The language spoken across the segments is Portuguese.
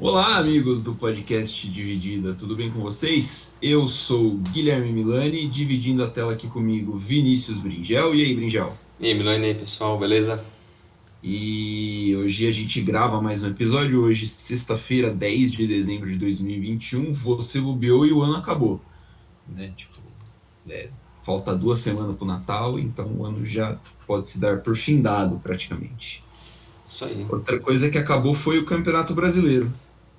Olá, amigos do podcast Dividida, tudo bem com vocês? Eu sou Guilherme Milani, dividindo a tela aqui comigo Vinícius Bringel. E aí, Bringel? E aí, Milene, aí, pessoal, beleza? E hoje a gente grava mais um episódio. Hoje, sexta-feira, 10 de dezembro de 2021. Você bobeou e o ano acabou, né? Falta 2 semanas para o Natal, então o ano já pode se dar por findado, praticamente. Isso aí. Outra coisa que acabou foi o Campeonato Brasileiro,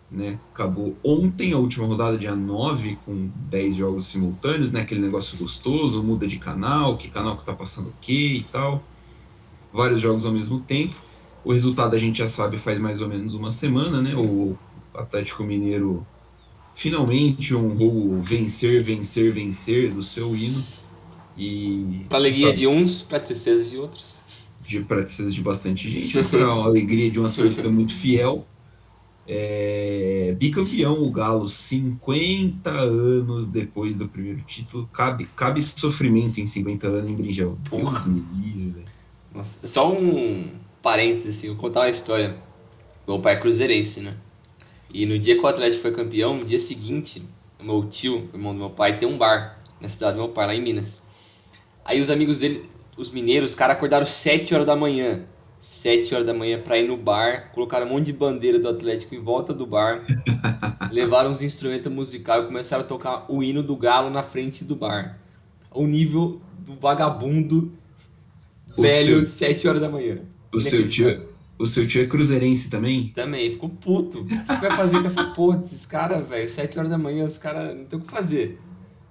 né? Acabou ontem a última rodada, dia 9, com 10 jogos simultâneos, né? Aquele negócio gostoso, muda de canal, que canal que tá passando o quê e tal. Vários jogos ao mesmo tempo. O resultado a gente já sabe faz mais ou menos uma semana, né? Sim. O Atlético Mineiro finalmente honrou o vencer, vencer, vencer do seu hino. E Pra alegria de uns, pra tristeza de outros. para de bastante gente, mas para a alegria de uma torcida muito fiel. Bicampeão o Galo, 50 anos depois do primeiro título. Cabe sofrimento em 50 anos em Bringel. Deus Porra. me livre, velho. Nossa, só um parênteses, assim, vou contar uma história. Meu pai é cruzeirense, né? E no dia que o Atlético foi campeão, no dia seguinte, o meu tio, o irmão do meu pai, tem um bar na cidade do meu pai, lá em Minas. Aí os amigos dele, os mineiros, os caras acordaram 7 horas da manhã. 7 horas da manhã pra ir no bar, colocaram um monte de bandeira do Atlético em volta do bar, levaram uns instrumentos musicais e começaram a tocar o hino do Galo na frente do bar. O nível do vagabundo O seu, velho, 7 horas da manhã. o seu Inacreditável. tio, o seu tio é cruzeirense também? Também, ficou puto. O que vai fazer com essa porra desses caras, velho? 7 horas da manhã, os caras não tem o que fazer.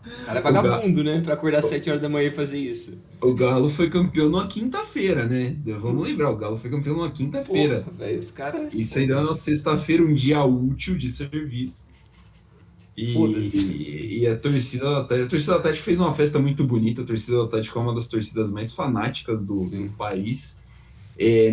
O cara é O, Ga, vagabundo, né? Pra acordar 7 horas da manhã e fazer isso. o Galo foi campeão numa quinta-feira, né? Vamos lembrar, o Galo foi campeão numa quinta-feira. Porra, velho, os caras é Isso aí fogo. deu uma sexta-feira, um dia útil de serviço. Foda-se. E a torcida do Atlético fez uma festa muito bonita. A torcida do Atlético é uma das torcidas mais fanáticas do Sim. país.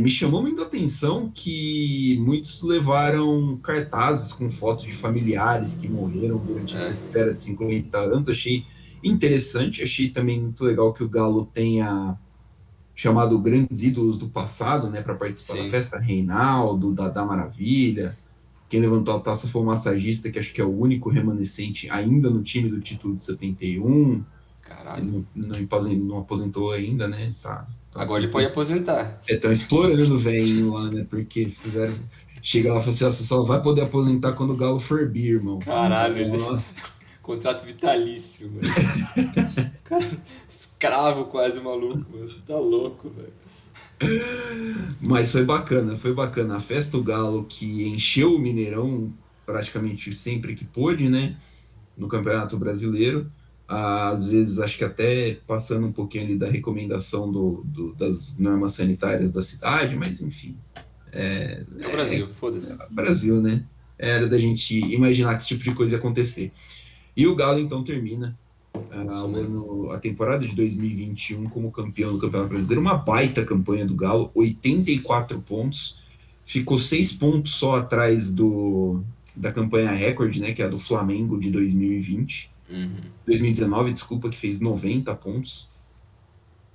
Me chamou muito a atenção que muitos levaram cartazes com fotos de familiares que morreram durante essa É. espera de 50 anos. Achei interessante, achei também muito legal que o Galo tenha chamado grandes ídolos do passado, né, para participar da Sim. festa. Reinaldo, Dadá Maravilha. Quem levantou a taça foi o massagista, que acho que é o único remanescente ainda no time do título de 71. Caralho. Ele não aposentou ainda, né? Agora ele pode aposentar. Estão explorando o velhinho lá, né? Porque fizeram. Chega lá e fala assim: você só vai poder aposentar quando o Galo for bi, irmão. Caralho, ele. Nossa. Contrato vitalício, velho. Cara, escravo quase maluco, mano. Tá louco, velho. Mas foi bacana, foi bacana. A festa do Galo que encheu o Mineirão praticamente sempre que pôde, né? No Campeonato Brasileiro. Às vezes, acho que até passando um pouquinho ali da recomendação das normas sanitárias da cidade, mas enfim. É o Brasil, foda-se. Brasil, né? Era da gente imaginar que esse tipo de coisa ia acontecer. E o Galo, então, termina Isso mesmo. a temporada de 2021 como campeão do Campeonato Brasileiro. Uma baita campanha do Galo, 84 pontos. Ficou 6 pontos só atrás da campanha recorde, né, que é a do Flamengo de 2020. Uhum. 2019, desculpa, que fez 90 pontos.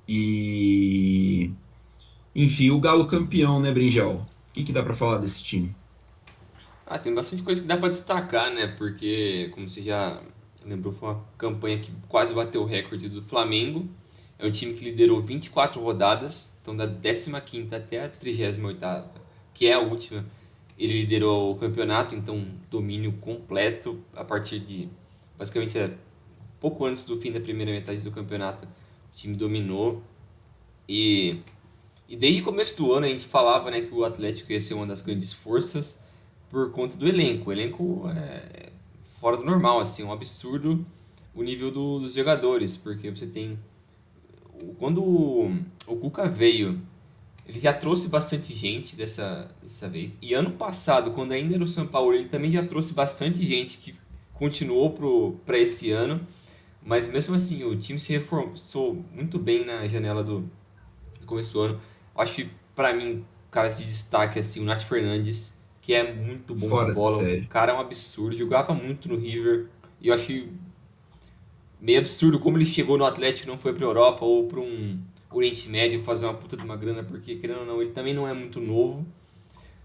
E, enfim, o Galo campeão, né, Brinjal? O que dá para falar desse time? Ah, tem bastante coisa que dá pra destacar, né? Porque, como você já lembrou, foi uma campanha que quase bateu o recorde do Flamengo. É um time que liderou 24 rodadas, então da 15ª até a 38ª, que é a última. Ele liderou o campeonato, então domínio completo a partir de, basicamente, pouco antes do fim da primeira metade do campeonato. O time dominou e, e desde o começo do ano a gente falava, né, que o Atlético ia ser uma das grandes forças por conta do elenco. O elenco é fora do normal, assim, um absurdo o nível dos jogadores, porque você tem... Quando o Cuca veio, ele já trouxe bastante gente dessa vez. E ano passado, quando ainda era o São Paulo, ele também já trouxe bastante gente que continuou para esse ano. Mas mesmo assim, o time se reforçou muito bem na janela do começo do ano. Acho que, para mim, caras de destaque, assim, o Nath Fernandes, que é muito bom de Fora de bola. O série. cara é um absurdo, jogava muito no River. E eu achei meio absurdo como ele chegou no Atlético e não foi pra Europa ou pra um Oriente Médio fazer uma puta de uma grana, porque, querendo ou não, ele também não é muito novo.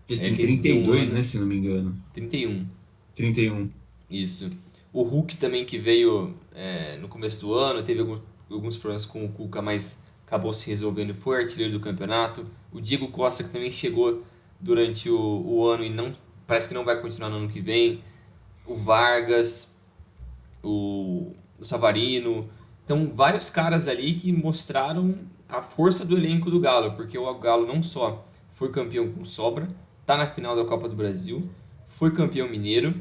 Ele Ele tem tem 31 32, né, anos. se não me engano. 31, 31. isso. O Hulk também que veio no começo do ano, teve alguns problemas com o Cuca, mas acabou se resolvendo e foi artilheiro do campeonato. O Diego Costa que também chegou durante o ano e não parece que não vai continuar no ano que vem. O Vargas, o Savarino. Então, vários caras ali que mostraram a força do elenco do Galo, porque o Galo não só foi campeão com sobra, tá na final da Copa do Brasil, foi campeão mineiro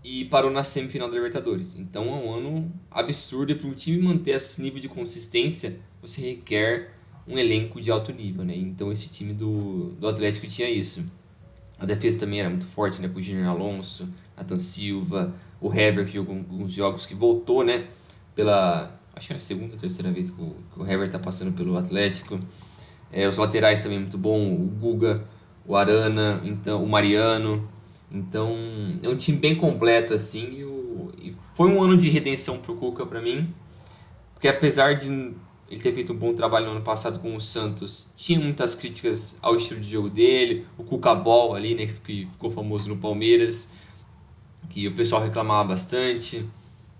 e parou na semifinal da Libertadores. Então é um ano absurdo e para um time manter esse nível de consistência, você requer um elenco de alto nível, né? Então esse time do Atlético tinha isso. A defesa também era muito forte, né? Com o Júnior Alonso, Nathan Silva, o Hever que jogou alguns jogos, que voltou, né? Acho que era a segunda ou terceira vez que o Hever tá passando pelo Atlético. Os laterais também muito bom, o Guga, o Arana, então, o Mariano. Então, é um time bem completo, assim, e foi um ano de redenção pro Cuca para mim, porque apesar de ele ter feito um bom trabalho no ano passado com o Santos, tinha muitas críticas ao estilo de jogo dele, o Cuca Ball ali, né, que ficou famoso no Palmeiras, que o pessoal reclamava bastante.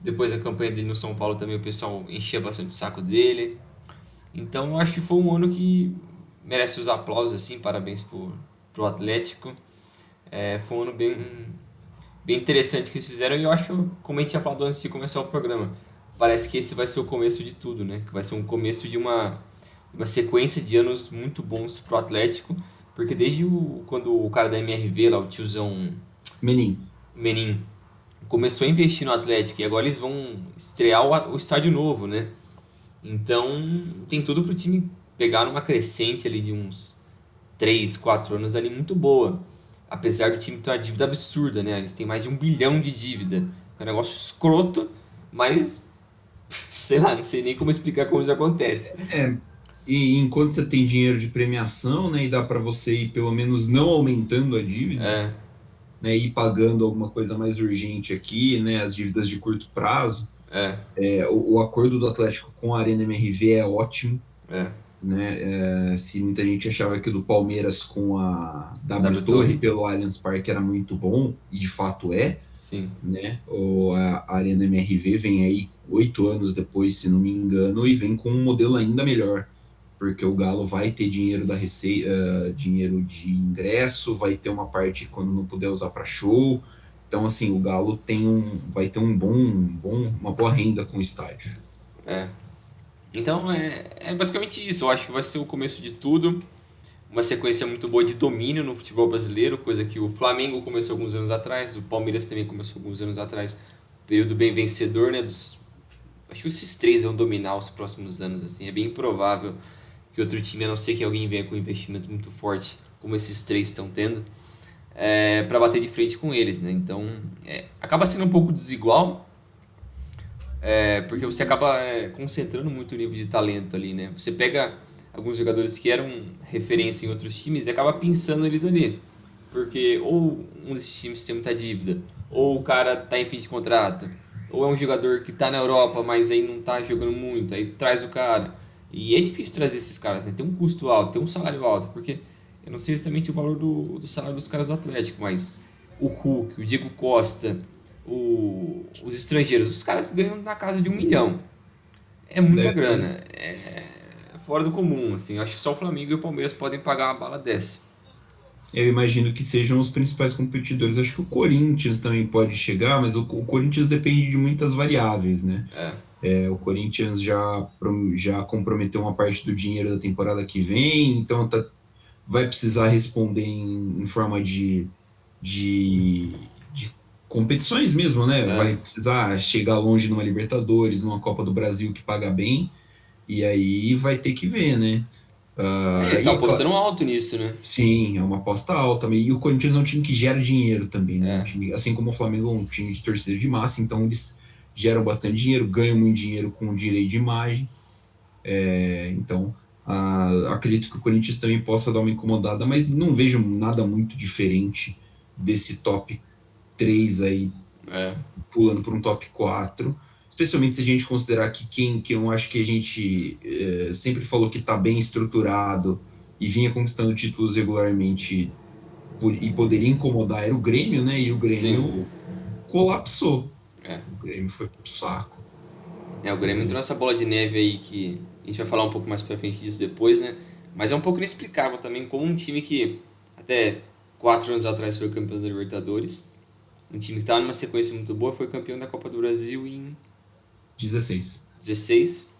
Depois a campanha dele no São Paulo também o pessoal enchia bastante o saco dele. Então eu acho que foi um ano que merece os aplausos, assim, parabéns pro Atlético. Foi um ano bem interessante que eles fizeram e eu acho, como a gente tinha falado antes de começar o programa, parece que esse vai ser o começo de tudo, né? Que vai ser um começo de uma sequência de anos muito bons pro Atlético, porque desde quando o cara da MRV lá, o tiozão Menin. Menin, começou a investir no Atlético e agora eles vão estrear o estádio novo, né? Então tem tudo pro time pegar numa crescente ali de uns 3 4 anos ali muito boa. Apesar do time ter uma dívida absurda, né? Eles têm mais de 1 bilhão de dívida. É um negócio escroto, mas sei lá, não sei nem como explicar como isso acontece. É, e enquanto você tem dinheiro de premiação, né, e dá para você ir pelo menos não aumentando a dívida, É, né, ir pagando alguma coisa mais urgente aqui, né, as dívidas de curto prazo. é, O acordo do Atlético com a Arena MRV é ótimo, é. né? Se muita gente achava que o do Palmeiras com a A W W Torre Torre, pelo Allianz Parque era muito bom, e de fato é, sim, né? A Arena MRV vem aí 8 anos depois, se não me engano, e vem com um modelo ainda melhor, porque o Galo vai ter dinheiro da receita, dinheiro de ingresso, vai ter uma parte quando não puder usar para show. Então, assim, o Galo vai ter uma boa renda com o estádio. é. Então é basicamente isso. Eu acho que vai ser o começo de tudo. Uma sequência muito boa de domínio no futebol brasileiro, coisa que o Flamengo começou alguns anos atrás, o Palmeiras também começou alguns anos atrás. Período bem vencedor, né? Acho que esses três vão dominar os próximos anos, assim. É bem improvável que outro time, a não ser que alguém venha com um investimento muito forte, como esses três estão tendo, para bater de frente com eles, né? Então, acaba sendo um pouco desigual, porque você acaba concentrando muito o nível de talento ali, né? Você pega alguns jogadores que eram referência em outros times e acaba pensando eles ali. Porque ou um desses times tem muita dívida, ou o cara tá em fim de contrato, ou é um jogador que tá na Europa, mas aí não tá jogando muito, aí traz o cara. E é difícil trazer esses caras, né? Tem um custo alto, tem um salário alto, porque eu não sei exatamente o valor do salário dos caras do Atlético, mas o Hulk, o Diego Costa, os estrangeiros, os caras ganham na casa de 1 milhão. É muita Deve ter. grana, é fora do comum, assim. Eu acho que só o Flamengo e o Palmeiras podem pagar uma bala dessa. Eu imagino que sejam os principais competidores. Acho que o Corinthians também pode chegar, mas o Corinthians depende de muitas variáveis, né? É, O Corinthians já comprometeu uma parte do dinheiro da temporada que vem, então vai precisar responder em forma de competições mesmo, né? é. Vai precisar chegar longe numa Libertadores, numa Copa do Brasil que paga bem, e aí vai ter que ver, né? Eles estão E, claro, apostando alto nisso, né? sim, é uma aposta alta. E o Corinthians é um time que gera dinheiro também, né? Um É, time, assim como o Flamengo é um time de torcida de massa, então eles geram bastante dinheiro, ganham muito dinheiro com o direito de imagem. Então, acredito que o Corinthians também possa dar uma incomodada, mas não vejo nada muito diferente desse top 3 aí, é, pulando para um top 4. Especialmente se a gente considerar que que eu acho que a gente sempre falou que está bem estruturado e vinha conquistando títulos regularmente, e poderia incomodar era o Grêmio, né? E o Sim. Grêmio colapsou. É. O Grêmio foi pro saco. O Grêmio entrou nessa bola de neve aí que a gente vai falar um pouco mais pra frente disso depois, né? Mas é um pouco inexplicável também como um time que até 4 anos atrás foi campeão da Libertadores, um time que estava numa sequência muito boa, foi campeão da Copa do Brasil em 16. 16.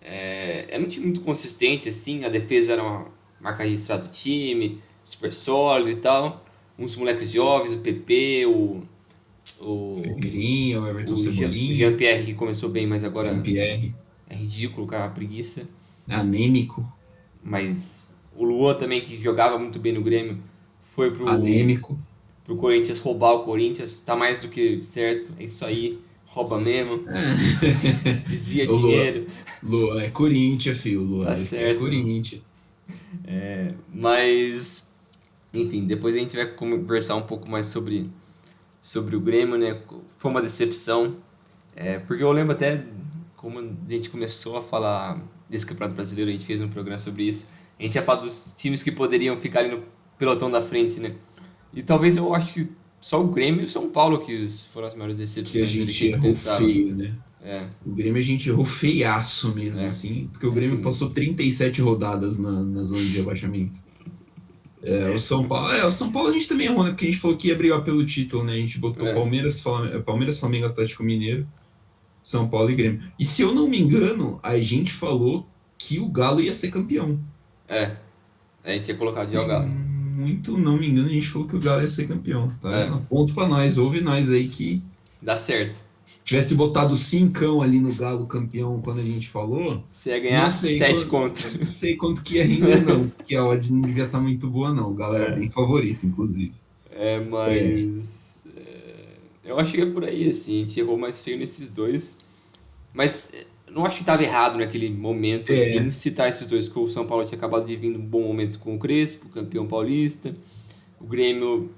Era um time muito consistente, assim, a defesa era uma marca registrada do time, super sólido e tal. Uns moleques jovens, o PP, o, Ferreirinha, o Everton o Cebolinha, Jean-Pierre que começou bem, mas agora Jean-Pierre, é ridículo, cara, a preguiça. anêmico, Mas o Luan também, que jogava muito bem no Grêmio, foi anêmico. pro Corinthians roubar o Corinthians. Tá mais do que certo, é isso aí, rouba mesmo, desvia O Luan, dinheiro, Luan é Corinthians, filho. O Luan tá é certo. Corinthians. Mas, enfim, depois a gente vai conversar um pouco mais sobre o Grêmio, né? Foi uma decepção, porque eu lembro até como a gente começou a falar desse Campeonato Brasileiro, a gente fez um programa sobre isso. A gente ia falar dos times que poderiam ficar ali no pelotão da frente, né? E talvez eu acho que só o Grêmio e o São Paulo que foram as maiores Que a decepções ali que a gente gente errou pensava. feio, né? É, O Grêmio a gente errou feiaço mesmo, é, assim, porque o é Grêmio que, passou 37 rodadas na zona de rebaixamento. O São Paulo a gente também errou, né? Porque a gente falou que ia brigar pelo título, né? A gente botou é, Palmeiras, Flamengo, Atlético Mineiro, São Paulo e Grêmio. E se eu não me engano, a gente falou que o Galo ia ser campeão. é, a gente ia colocar de Se Galo. muito não me engano, a gente falou que o Galo ia ser campeão, É, tá? Ponto pra nós, ouve nós aí que dá certo. tivesse botado cincão ali no Galo campeão quando a gente falou, Você ia ganhar não sei, 7 contos. não sei quanto que ia render não, porque a odd não devia estar muito boa não, o Galo era É, bem favorito, inclusive. É, mas eu acho que é por aí, assim, a gente errou mais feio nesses dois. Mas não acho que estava errado naquele momento, assim, é, citar esses dois, porque o São Paulo tinha acabado de vir num bom momento com o Crespo, campeão paulista. O Grêmio,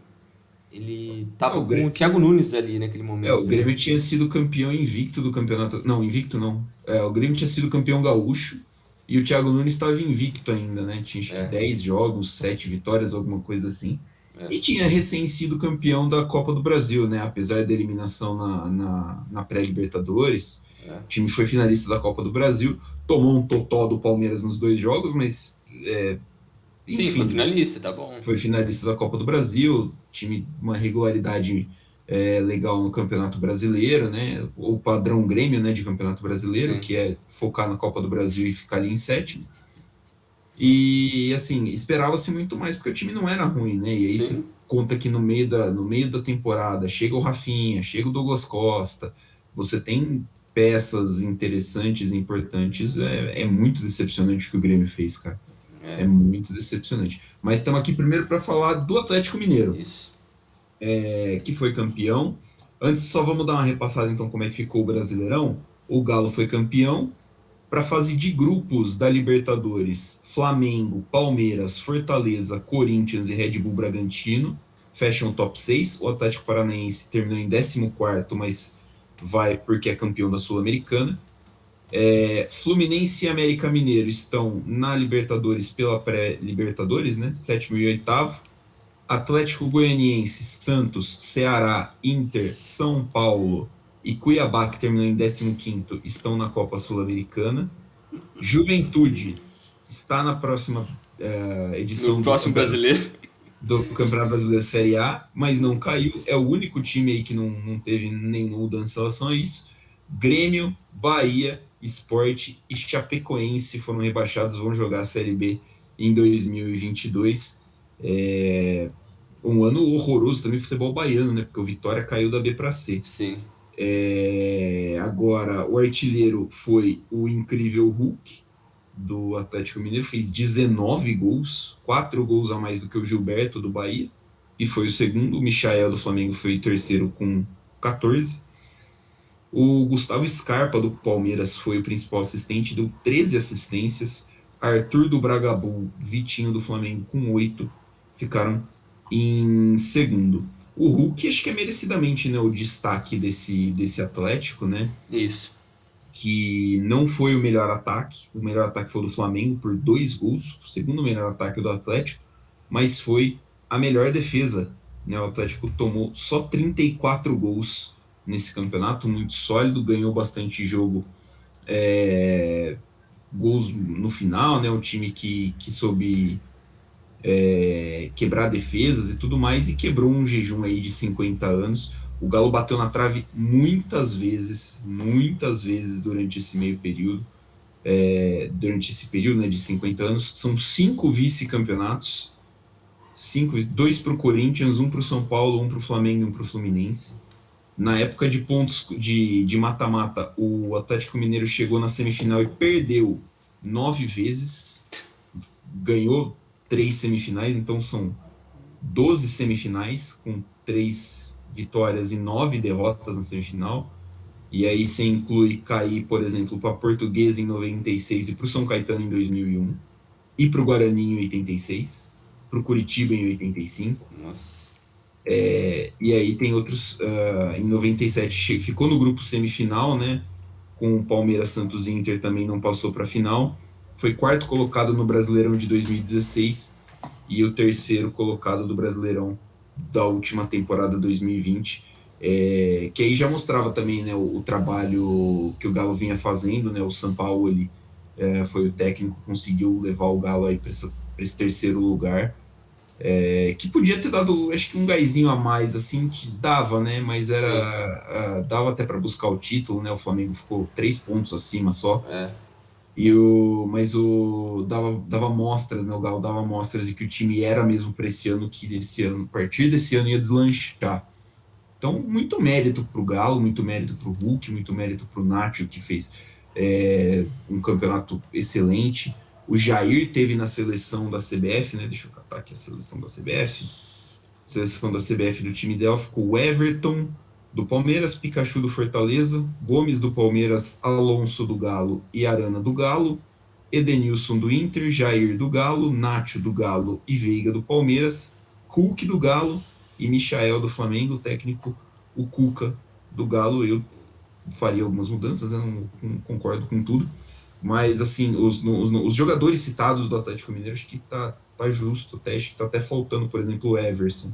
ele tava o com o Grêmio, Thiago Nunes ali naquele o momento, né? Grêmio tinha sido campeão invicto do campeonato, não, invicto não, o Grêmio tinha sido campeão gaúcho e o Thiago Nunes estava invicto ainda, né, tinha acho que É, 10 jogos, 7 vitórias, alguma coisa assim. é, E tinha recém sido campeão da Copa do Brasil, né? Apesar da eliminação na pré-Libertadores, é. o time foi finalista da Copa do Brasil, tomou um totó do Palmeiras nos dois jogos, mas, Sim, foi enfim, finalista, tá bom. foi finalista da Copa do Brasil, time uma regularidade legal no Campeonato Brasileiro, né? O padrão Grêmio, né, de Campeonato Brasileiro, Sim, que é focar na Copa do Brasil e ficar ali em sétimo. E, assim, esperava-se muito mais, porque o time não era ruim, né? E aí você sim, conta que no meio da temporada chega o Rafinha, chega o Douglas Costa, você tem peças interessantes, importantes, é muito decepcionante o que o Grêmio fez, cara. É é, muito decepcionante. Mas estamos aqui primeiro para falar do Atlético Mineiro, isso. que foi campeão. Antes, só vamos dar uma repassada, então, como é que ficou o Brasileirão. O Galo foi campeão, para a fase de grupos da Libertadores, Flamengo, Palmeiras, Fortaleza, Corinthians e Red Bull Bragantino fecham o top 6. O Atlético Paranaense terminou em 14º, mas vai porque é campeão da Sul-Americana. Fluminense e América Mineiro estão na Libertadores pela pré-Libertadores, né? Sétimo e oitavo. Atlético Goianiense, Santos, Ceará, Inter, São Paulo e Cuiabá, que terminou em 15º, estão na Copa Sul-Americana. Juventude está na próxima No edição do próximo Campeonato, brasileiro. do Campeonato Brasileiro Série A, mas não caiu. É o único time aí que não teve nenhuma mudança em relação a isso. Grêmio, Bahia, Sport e Chapecoense foram rebaixados, vão jogar a Série B em 2022. Um ano horroroso também futebol baiano, né? Porque o Vitória caiu da B para C. Sim, Agora, o artilheiro foi o incrível Hulk, do Atlético Mineiro, fez 19 gols, 4 gols a mais do que o Gilberto, do Bahia, e foi o segundo. O Michael, do Flamengo, foi terceiro com 14. O Gustavo Scarpa, do Palmeiras, foi o principal assistente, deu 13 assistências. Arthur, do Bragabu, Vitinho, do Flamengo, com 8, ficaram em segundo. O Hulk, acho que é merecidamente, né, o destaque desse Atlético, né? isso. Que não foi o melhor ataque. O melhor ataque foi o do Flamengo por 2 gols, o segundo melhor ataque do Atlético, mas foi a melhor defesa, né? O Atlético tomou só 34 gols nesse campeonato, muito sólido, ganhou bastante jogo, gols no final, né? Um time que soube quebrar defesas e tudo mais, e quebrou um jejum aí de 50 anos. O Galo bateu na trave muitas vezes durante esse meio período, durante esse período, né, de 50 anos. São 5 vice-campeonatos, 2 para o Corinthians, 1 para o São Paulo, 1 para o Flamengo e 1 para o Fluminense. Na época de pontos de mata-mata, o Atlético Mineiro chegou na semifinal e perdeu 9 vezes, ganhou 3 semifinais, então são 12 semifinais, com 3 vitórias e 9 derrotas na semifinal. E aí você inclui cair, por exemplo, para a Portuguesa em 96 e para o São Caetano em 2001, e para o Guarani em 86, para o Curitiba em 85. Nossa. E aí tem outros, em 97 ficou no grupo semifinal, né? Com o Palmeiras, Santos e Inter também não passou para a final. Foi quarto colocado no Brasileirão de 2016 e o terceiro colocado do Brasileirão da última temporada 2020, que aí já mostrava também, né, o trabalho que o Galo vinha fazendo, né? O Sampaoli foi o técnico, conseguiu levar o Galo aí para esse terceiro lugar, que podia ter dado, acho que um gásinho a mais, assim, que dava, né? Mas Sim. dava até para buscar o título, né? O Flamengo ficou 3 pontos acima só. É. Mas dava mostras, né? O Galo dava mostras de que o time era mesmo para esse ano, que desse ano, a partir desse ano ia deslanchar. Então, muito mérito para o Galo, muito mérito para o Hulk, muito mérito para o Nacho, que fez um campeonato excelente. O Jair teve na seleção da CBF, né? Deixa eu catar aqui a seleção da CBF. Seleção da CBF do time dela ficou o Everton do Palmeiras, Pikachu do Fortaleza, Gomes do Palmeiras, Alonso do Galo e Arana do Galo, Edenilson do Inter, Jair do Galo, Nacho do Galo e Veiga do Palmeiras, Hulk do Galo e Michael do Flamengo, o técnico, o Cuca do Galo. Eu faria algumas mudanças, né? Não concordo com tudo, mas assim, os jogadores citados do Atlético Mineiro, acho que tá justo, acho que tá até faltando, por exemplo, o Everson.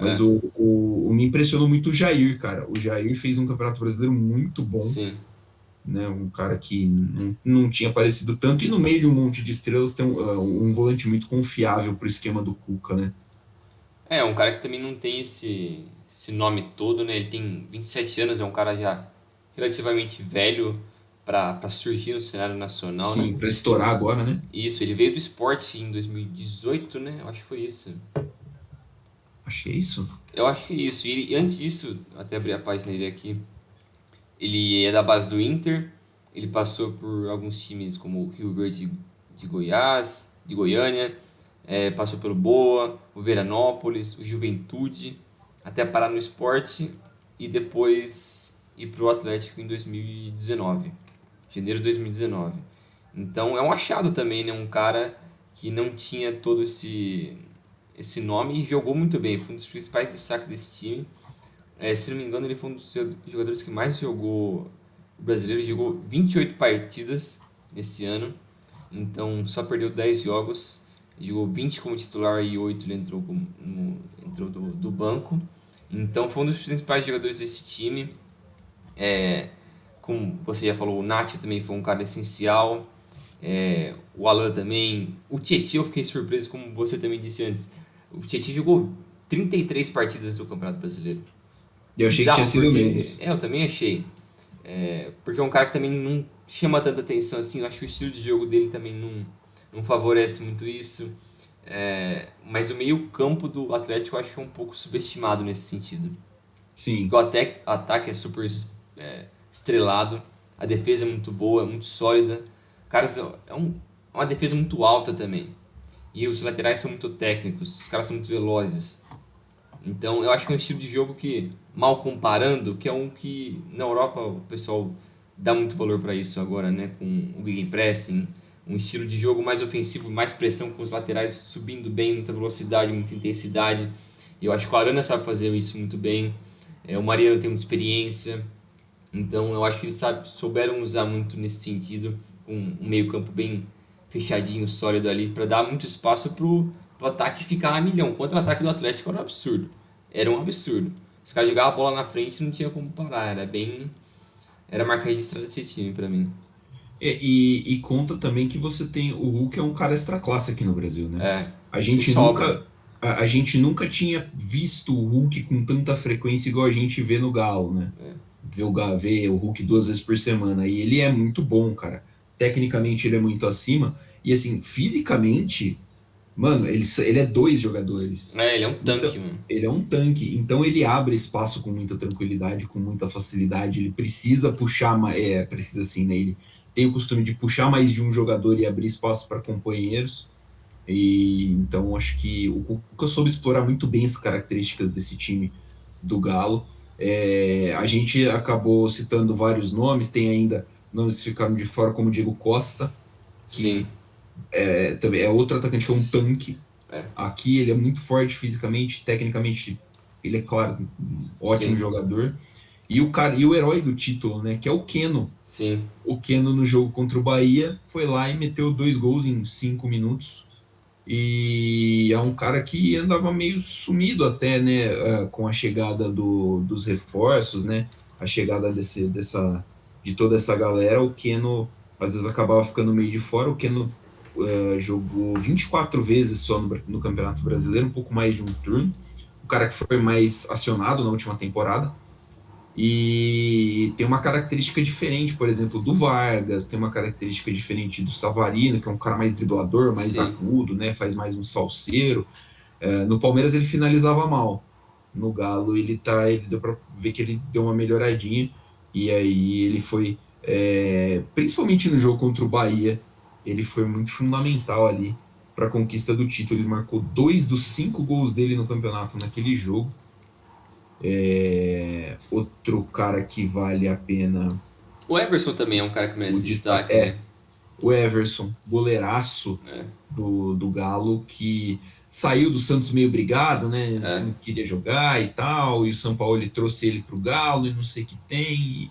Mas É. me impressionou muito o Jair, cara. O Jair fez um campeonato brasileiro muito bom, Sim. né? Um cara que não tinha aparecido tanto, e no meio de um monte de estrelas tem um volante muito confiável pro esquema do Cuca, né? É, um cara que também não tem esse nome todo, né? Ele tem 27 anos, é um cara já relativamente velho para surgir no cenário nacional, né? Sim, para estourar agora, né? Isso, ele veio do esporte em 2018, né? Eu acho que foi isso. Acho que é isso. Eu acho que isso. E antes disso, até abrir a página dele aqui, ele é da base do Inter, ele passou por alguns times como o Rio Verde de Goiás, de Goiânia, passou pelo Boa, o Veranópolis, o Juventude, até parar no Sport e depois ir para o Atlético em 2019, janeiro de 2019. Então é um achado também, né? Um cara que não tinha todo esse nome e jogou muito bem, foi um dos principais destaques desse time. Se não me engano, ele foi um dos jogadores que mais jogou o brasileiro, ele jogou 28 partidas esse ano, então só perdeu 10 jogos, jogou 20 como titular e 8 ele entrou do banco, então foi um dos principais jogadores desse time. Como você já falou, o Nath também foi um cara essencial, o Alan também, o Tietchan eu fiquei surpreso, como você também disse antes, o Tietchan jogou 33 partidas do Campeonato Brasileiro. E eu achei que tinha Bizarro, sido porque. menos. Eu também achei. Porque é um cara que também não chama tanta atenção assim. Eu acho que o estilo de jogo dele também não favorece muito isso. Mas o meio-campo do Atlético eu acho que é um pouco subestimado nesse sentido. Porque Sim, o ataque é super estrelado, a defesa é muito boa, é muito sólida. Caras, é uma defesa muito alta também. E os laterais são muito técnicos, os caras são muito velozes. Então, eu acho que é um estilo de jogo que, mal comparando, que é um que na Europa o pessoal dá muito valor para isso agora, né? Com o gegenpressing, um estilo de jogo mais ofensivo, mais pressão com os laterais subindo bem, muita velocidade, muita intensidade. E eu acho que o Arana sabe fazer isso muito bem. O Mariano tem muita experiência. Então, eu acho que eles souberam usar muito nesse sentido, com um meio-campo bem fechadinho, sólido ali, para dar muito espaço pro ataque ficar a milhão. O contra-ataque do Atlético era um absurdo. Era um absurdo. Os caras jogavam a bola na frente e não tinha como parar. Era a marca registrada desse time pra mim. E conta também que você tem. O Hulk é um cara extra classe aqui no Brasil, né? É. A E gente sobra. nunca. A gente nunca tinha visto o Hulk com tanta frequência igual a gente vê no Galo, né? Vê o Hulk 2 vezes por semana. E ele é muito bom, cara. Tecnicamente ele é muito acima. E assim, fisicamente, mano, ele é dois jogadores. É, ele é um Então, tanque, mano. ele é um tanque. Então ele abre espaço com muita tranquilidade, com muita facilidade. Ele precisa puxar, precisa assim, né? Ele tem o costume de puxar mais de um jogador e abrir espaço para companheiros. E então acho que o Cuca soube explorar muito bem as características desse time do Galo. A gente acabou citando vários nomes, tem ainda nomes que ficaram de fora, como o Diego Costa, Sim. que também é outro atacante que é um tanque. É. Aqui ele é muito forte fisicamente, tecnicamente ele é, claro, um ótimo Sim. jogador. E o herói do título, né, que é o Keno. Sim. O Keno no jogo contra o Bahia foi lá e meteu 2 gols em 5 minutos. E é um cara que andava meio sumido até, né, com a chegada dos reforços, né, a chegada de toda essa galera. O Keno às vezes acabava ficando meio de fora. O Keno jogou 24 vezes só no Campeonato Brasileiro, um pouco mais de um turno. O cara que foi mais acionado na última temporada. E tem uma característica diferente, por exemplo, do Vargas, tem uma característica diferente do Savarino, que é um cara mais driblador, mais Sim. agudo, né? Faz mais um salseiro. No Palmeiras ele finalizava mal. No Galo ele deu para ver que ele deu uma melhoradinha. E aí ele foi, principalmente no jogo contra o Bahia, ele foi muito fundamental ali para a conquista do título. Ele marcou 2 dos 5 gols dele no campeonato naquele jogo. Outro cara que vale a pena O Everson também é um cara que o merece destaque destaque, né? o Everson, goleiraço É. do Galo, que saiu do Santos meio brigado, né? Não queria jogar e tal, e o São Paulo ele trouxe ele para o Galo e não sei o que tem,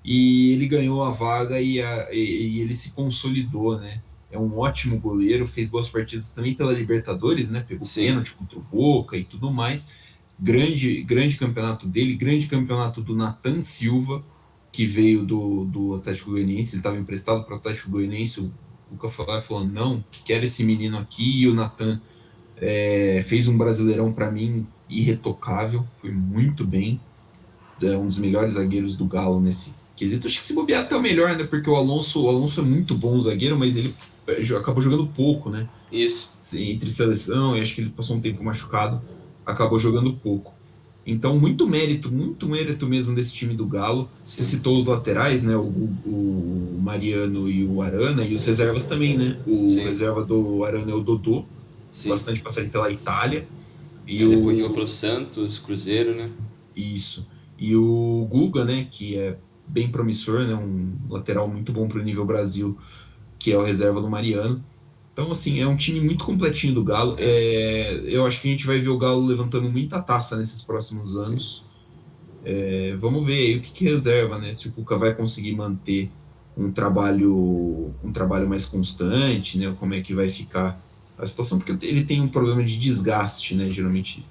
e ele ganhou a vaga e ele se consolidou, né? É um ótimo goleiro, fez boas partidas também pela Libertadores, né? Pegou Sim. pênalti contra o Boca e tudo mais. Grande campeonato dele, grande campeonato do Nathan Silva, que veio do Atlético Goianiense. Ele estava emprestado para o Atlético Goianiense. O Cuca falou: não, quero esse menino aqui. E o Nathan fez um Brasileirão para mim irretocável, foi muito bem. É um dos melhores zagueiros do Galo nesse quesito. Acho que se bobear até o melhor, né? Porque o Alonso é muito bom zagueiro, mas ele acabou jogando pouco, né? Isso. Entre seleção, e acho que ele passou um tempo machucado, acabou jogando pouco. Então, muito mérito mesmo desse time do Galo. Você Sim. citou os laterais, né? O Mariano e o Arana, e os reservas também, né? O Sim. reserva do Arana é o Dodô, Sim. bastante passagem pela Itália. E Depois jogou pelo Santos, Cruzeiro, né? Isso. E o Guga, né? Que é bem promissor, né? Um lateral muito bom para o nível Brasil, que é o reserva do Mariano. Então, assim, é um time muito completinho do Galo. Eu acho que a gente vai ver o Galo levantando muita taça nesses próximos anos. Vamos ver aí o que reserva, né? Se o Cuca vai conseguir manter um trabalho mais constante, né? Como é que vai ficar a situação, porque ele tem um problema de desgaste, né? Geralmente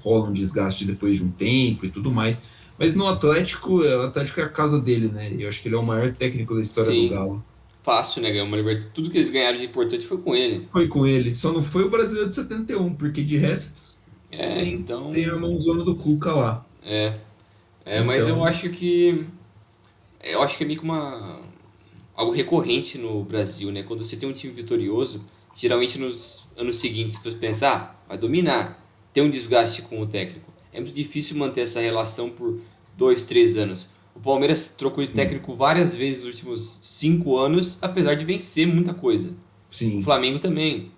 rola um desgaste depois de um tempo e tudo mais. Mas no Atlético, o Atlético é a casa dele, né? Eu acho que ele é o maior técnico da história do Sim. Galo. Fácil, né? Ganhou uma Libertadores. Tudo que eles ganharam de importante foi com ele. Foi com ele, só não foi o Brasileiro de 71, porque de resto Então. tem a mãozona do Cuca lá. Mas eu Então, acho que. Eu acho que é meio que algo recorrente no Brasil, né? Quando você tem um time vitorioso, geralmente nos anos seguintes você pensa, vai dominar, tem um desgaste com o técnico. É muito difícil manter essa relação por 2, 3 anos. O Palmeiras trocou de técnico várias vezes nos últimos 5 anos, apesar de vencer muita coisa. O sim, Flamengo também.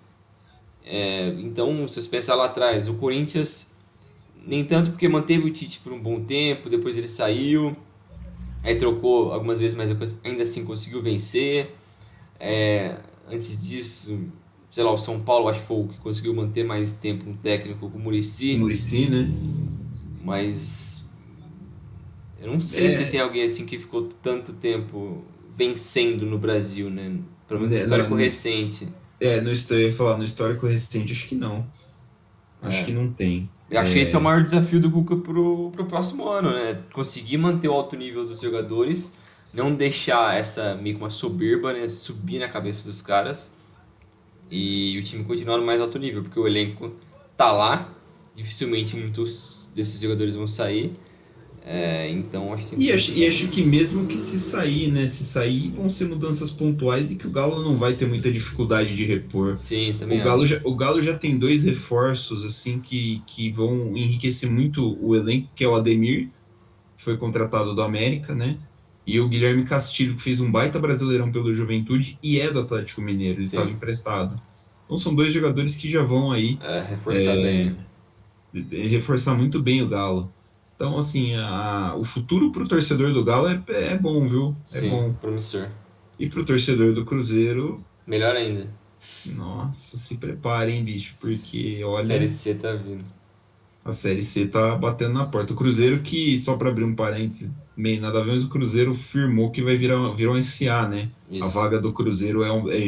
Então, se você pensar lá atrás, o Corinthians, nem tanto porque manteve o Tite por um bom tempo, depois ele saiu, aí trocou algumas vezes, mas ainda assim conseguiu vencer. Antes disso, sei lá, o São Paulo acho que foi o que conseguiu manter mais tempo um técnico com o o Muricy, Muricy, né? mas eu não sei se tem É, alguém assim que ficou tanto tempo vencendo no Brasil, né? Pelo menos no né, histórico recente. eu ia falar, no histórico recente, acho que não. Acho que não tem. Eu acho que esse é o maior desafio do Cuca pro próximo ano, né? Conseguir manter o alto nível dos jogadores, não deixar essa meio que uma soberba, né, subir na cabeça dos caras e o time continuar no mais alto nível, porque o elenco tá lá, dificilmente muitos desses jogadores vão sair, então acho que tem que E acho que mesmo que se sair, né? Se sair, vão ser mudanças pontuais e que o Galo não vai ter muita dificuldade de repor. Sim, O também Galo acho. já, o Galo já tem dois reforços assim que vão enriquecer muito o elenco, que é o Ademir, que foi contratado do América, né? E o Guilherme Castilho, que fez um baita brasileirão pelo Juventude e é do Atlético Mineiro, ele estava Sim, emprestado. Então são dois jogadores que já vão aí reforçar bem, né? reforçar muito bem o Galo. Então, assim, o futuro para o torcedor do Galo é bom, viu? É Sim, bom. promissor. E para o torcedor do Cruzeiro, Melhor ainda. nossa, se preparem, bicho, porque Série olha, C tá vindo. a Série C tá batendo na porta. O Cruzeiro que, só para abrir um parêntese, meio nada a ver, mas o Cruzeiro firmou que vai virar um SA, né? A Isso. vaga do Cruzeiro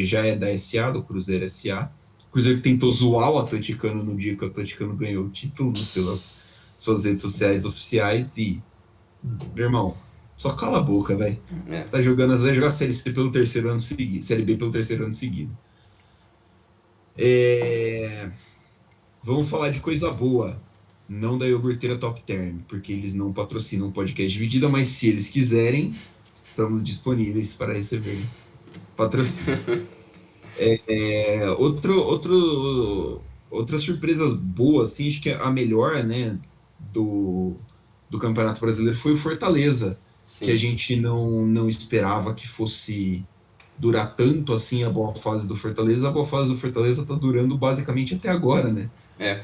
já é da SA, do Cruzeiro SA. O Cruzeiro tentou zoar o atleticano no dia que o atleticano ganhou o título pelas suas redes sociais oficiais e, meu irmão, só cala a boca, velho. É. Vai jogar Série C pelo terceiro ano seguido, Série B pelo terceiro ano seguido. É, vamos falar de coisa boa. Não da iogurteira Top Term, porque eles não patrocinam o podcast Dividida, mas se eles quiserem, estamos disponíveis para receber patrocínios. Outras surpresas boas, assim, acho que a melhor, né, do Campeonato Brasileiro foi o Fortaleza, que a Sim. gente não esperava que fosse durar tanto assim a boa fase do Fortaleza. A boa fase do Fortaleza está durando basicamente até agora, né? É.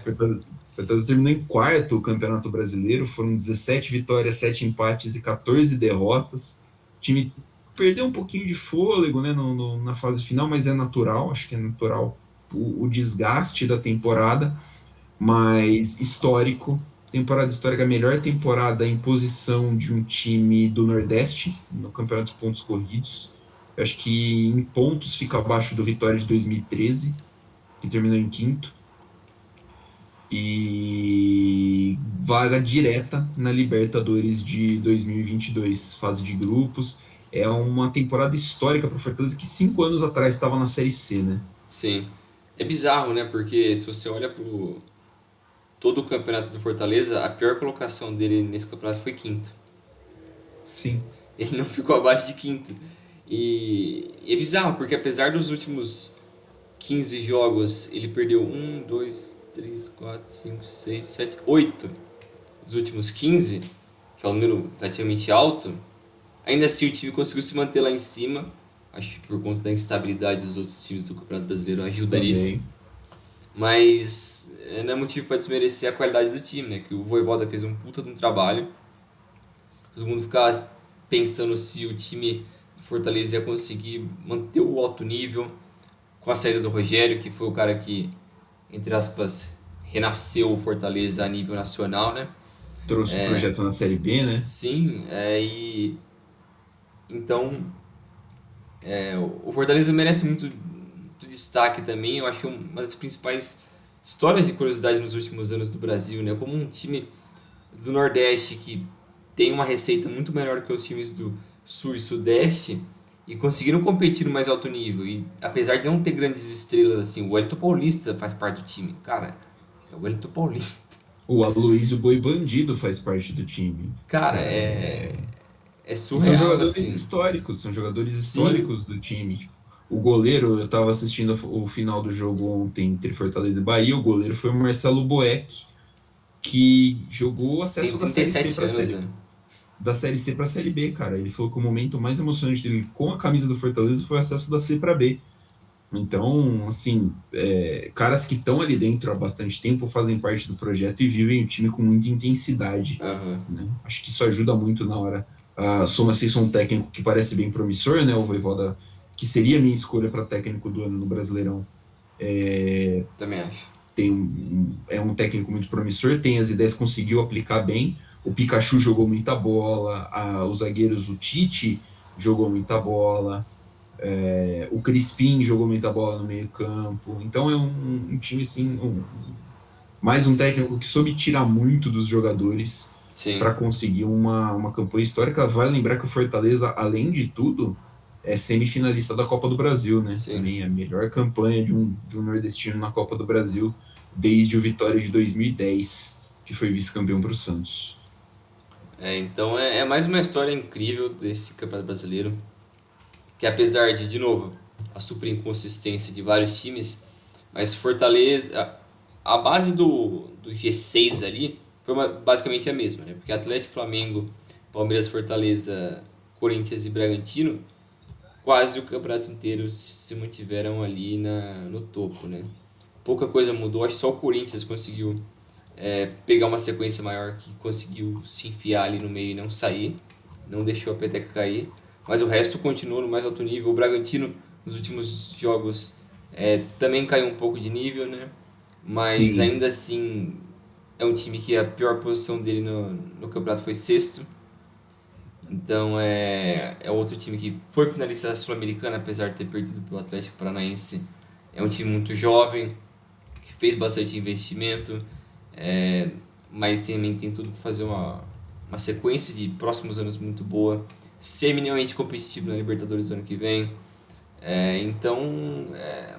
Fortaleza terminou em quarto o Campeonato Brasileiro, foram 17 vitórias, 7 empates e 14 derrotas. O time perdeu um pouquinho de fôlego, né, na fase final, mas é natural, acho que é natural o desgaste da temporada, mas histórico. Temporada histórica, a melhor temporada em posição de um time do Nordeste no Campeonato de Pontos Corridos. Eu acho que em pontos fica abaixo do Vitória de 2013, que terminou em quinto. E vaga direta na Libertadores de 2022, fase de grupos. É uma temporada histórica para o Fortaleza que 5 anos atrás estava na Série C, né? Sim. É bizarro, né? Porque se você olha pro todo o campeonato do Fortaleza, a pior colocação dele nesse campeonato foi quinto. Sim. Ele não ficou abaixo de quinto. E é bizarro, porque apesar dos últimos 15 jogos, ele perdeu 8 dos últimos 15, que é um número relativamente alto. Ainda assim, o time conseguiu se manter lá em cima. Acho que por conta da instabilidade dos outros times do Campeonato Brasileiro ajuda nisso. Também. Mas não é motivo para desmerecer a qualidade do time, né? Que o Vojvoda fez um puta de um trabalho. Todo mundo ficava pensando se o time do Fortaleza ia conseguir manter o alto nível com a saída do Rogério, que foi o cara que, entre aspas, renasceu o Fortaleza a nível nacional, né? Trouxe o projeto na Série B, né? Sim, e então o Fortaleza merece muito destaque também. Eu acho uma das principais histórias de curiosidade nos últimos anos do Brasil, né? Como um time do Nordeste que tem uma receita muito melhor que os times do Sul e Sudeste e conseguiram competir no mais alto nível. E apesar de não ter grandes estrelas assim, o Wellington Paulista faz parte do time. Cara, é o Wellington Paulista. O Aloysio Boi Bandido faz parte do time. Cara, É, é E são surreal, jogadores assim. históricos, são jogadores Sim, históricos do time. Tipo, o goleiro, eu estava assistindo o final do jogo ontem entre Fortaleza e Bahia, o goleiro foi o Marcelo Boeck, que jogou o tem acesso da Série C 37 para anos, né? da Série C para a Série B, cara. Ele falou que o momento mais emocionante dele com a camisa do Fortaleza foi o acesso da C para B. Então, assim, caras que estão ali dentro há bastante tempo fazem parte do projeto e vivem o time com muita intensidade, Aham. né? Acho que isso ajuda muito na hora. Soma-se um técnico que parece bem promissor, né? O Vojvoda, que seria a minha escolha para técnico do ano no Brasileirão, Também acho. é um técnico muito promissor, tem as ideias, conseguiu aplicar bem. O Pikachu jogou muita bola, os zagueiros, o Tite jogou muita bola. O Crispim jogou muita bola no meio campo. Então é um time assim, mais um técnico que soube tirar muito dos jogadores Sim, para conseguir uma campanha histórica. Vale lembrar que o Fortaleza, além de tudo, é semifinalista da Copa do Brasil, né? sim. Também é a melhor campanha de um nordestino na Copa do Brasil desde o Vitória de 2010, que foi vice-campeão para o Santos. Então é mais uma história incrível desse Campeonato Brasileiro, que apesar de novo, a super inconsistência de vários times, mas Fortaleza, a base do G6 ali foi basicamente a mesma, né? Porque Atlético, Flamengo, Palmeiras, Fortaleza, Corinthians e Bragantino, quase o campeonato inteiro se mantiveram ali no topo, né? Pouca coisa mudou, acho que só o Corinthians conseguiu pegar uma sequência maior, que conseguiu se enfiar ali no meio e não sair, não deixou a peteca cair, mas o resto continuou no mais alto nível. O Bragantino, nos últimos jogos, também caiu um pouco de nível, né? Mas Sim, ainda assim é um time que a pior posição dele no campeonato foi sexto. Então é outro time que foi finalista da Sul-Americana, apesar de ter perdido para o Atlético Paranaense. É um time muito jovem, que fez bastante investimento, é, mas também tem tudo para fazer uma sequência de próximos anos muito boa, ser minimamente competitivo na Libertadores do ano que vem.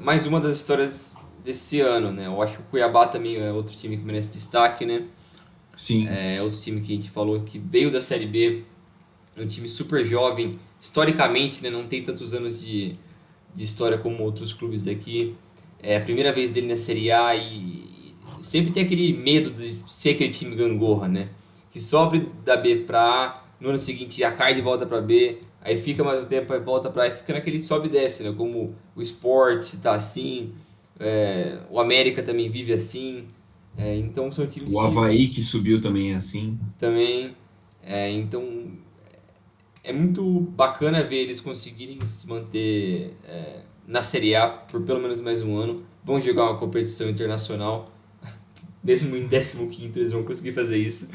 Mais uma das histórias desse ano, né? Eu acho que o Cuiabá também é outro time que merece destaque, né? sim. É outro time que a gente falou que veio da Série B, é um time super jovem, historicamente, né? Não tem tantos anos de história como outros clubes aqui. É a primeira vez dele na Série A e sempre tem aquele medo de ser aquele time gangorra, né? Que sobe da B pra A, no ano seguinte a cai de volta pra B, aí fica mais um tempo, aí volta pra A, e fica naquele sobe e desce, né? Como o Sport tá assim, o América também vive assim. Então são times O que Avaí que subiu também é assim. também. Então é muito bacana ver eles conseguirem se manter na Série A por pelo menos mais um ano. Vão jogar uma competição internacional, mesmo em 15º eles vão conseguir fazer isso.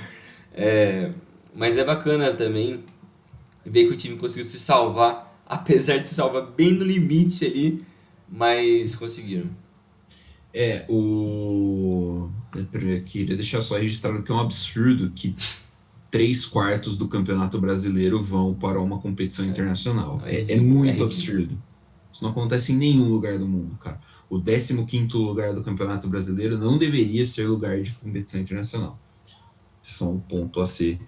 É, mas é bacana também ver que o time conseguiu se salvar, apesar de se salvar bem no limite ali, mas conseguiram. Eu queria deixar só registrado que é um absurdo que 3/4 do Campeonato Brasileiro vão para uma competição internacional. É É ridículo, é muito ridículo. absurdo. Isso não acontece em nenhum lugar do mundo, cara. O 15º lugar do Campeonato Brasileiro não deveria ser lugar de competição internacional. Só um ponto a ser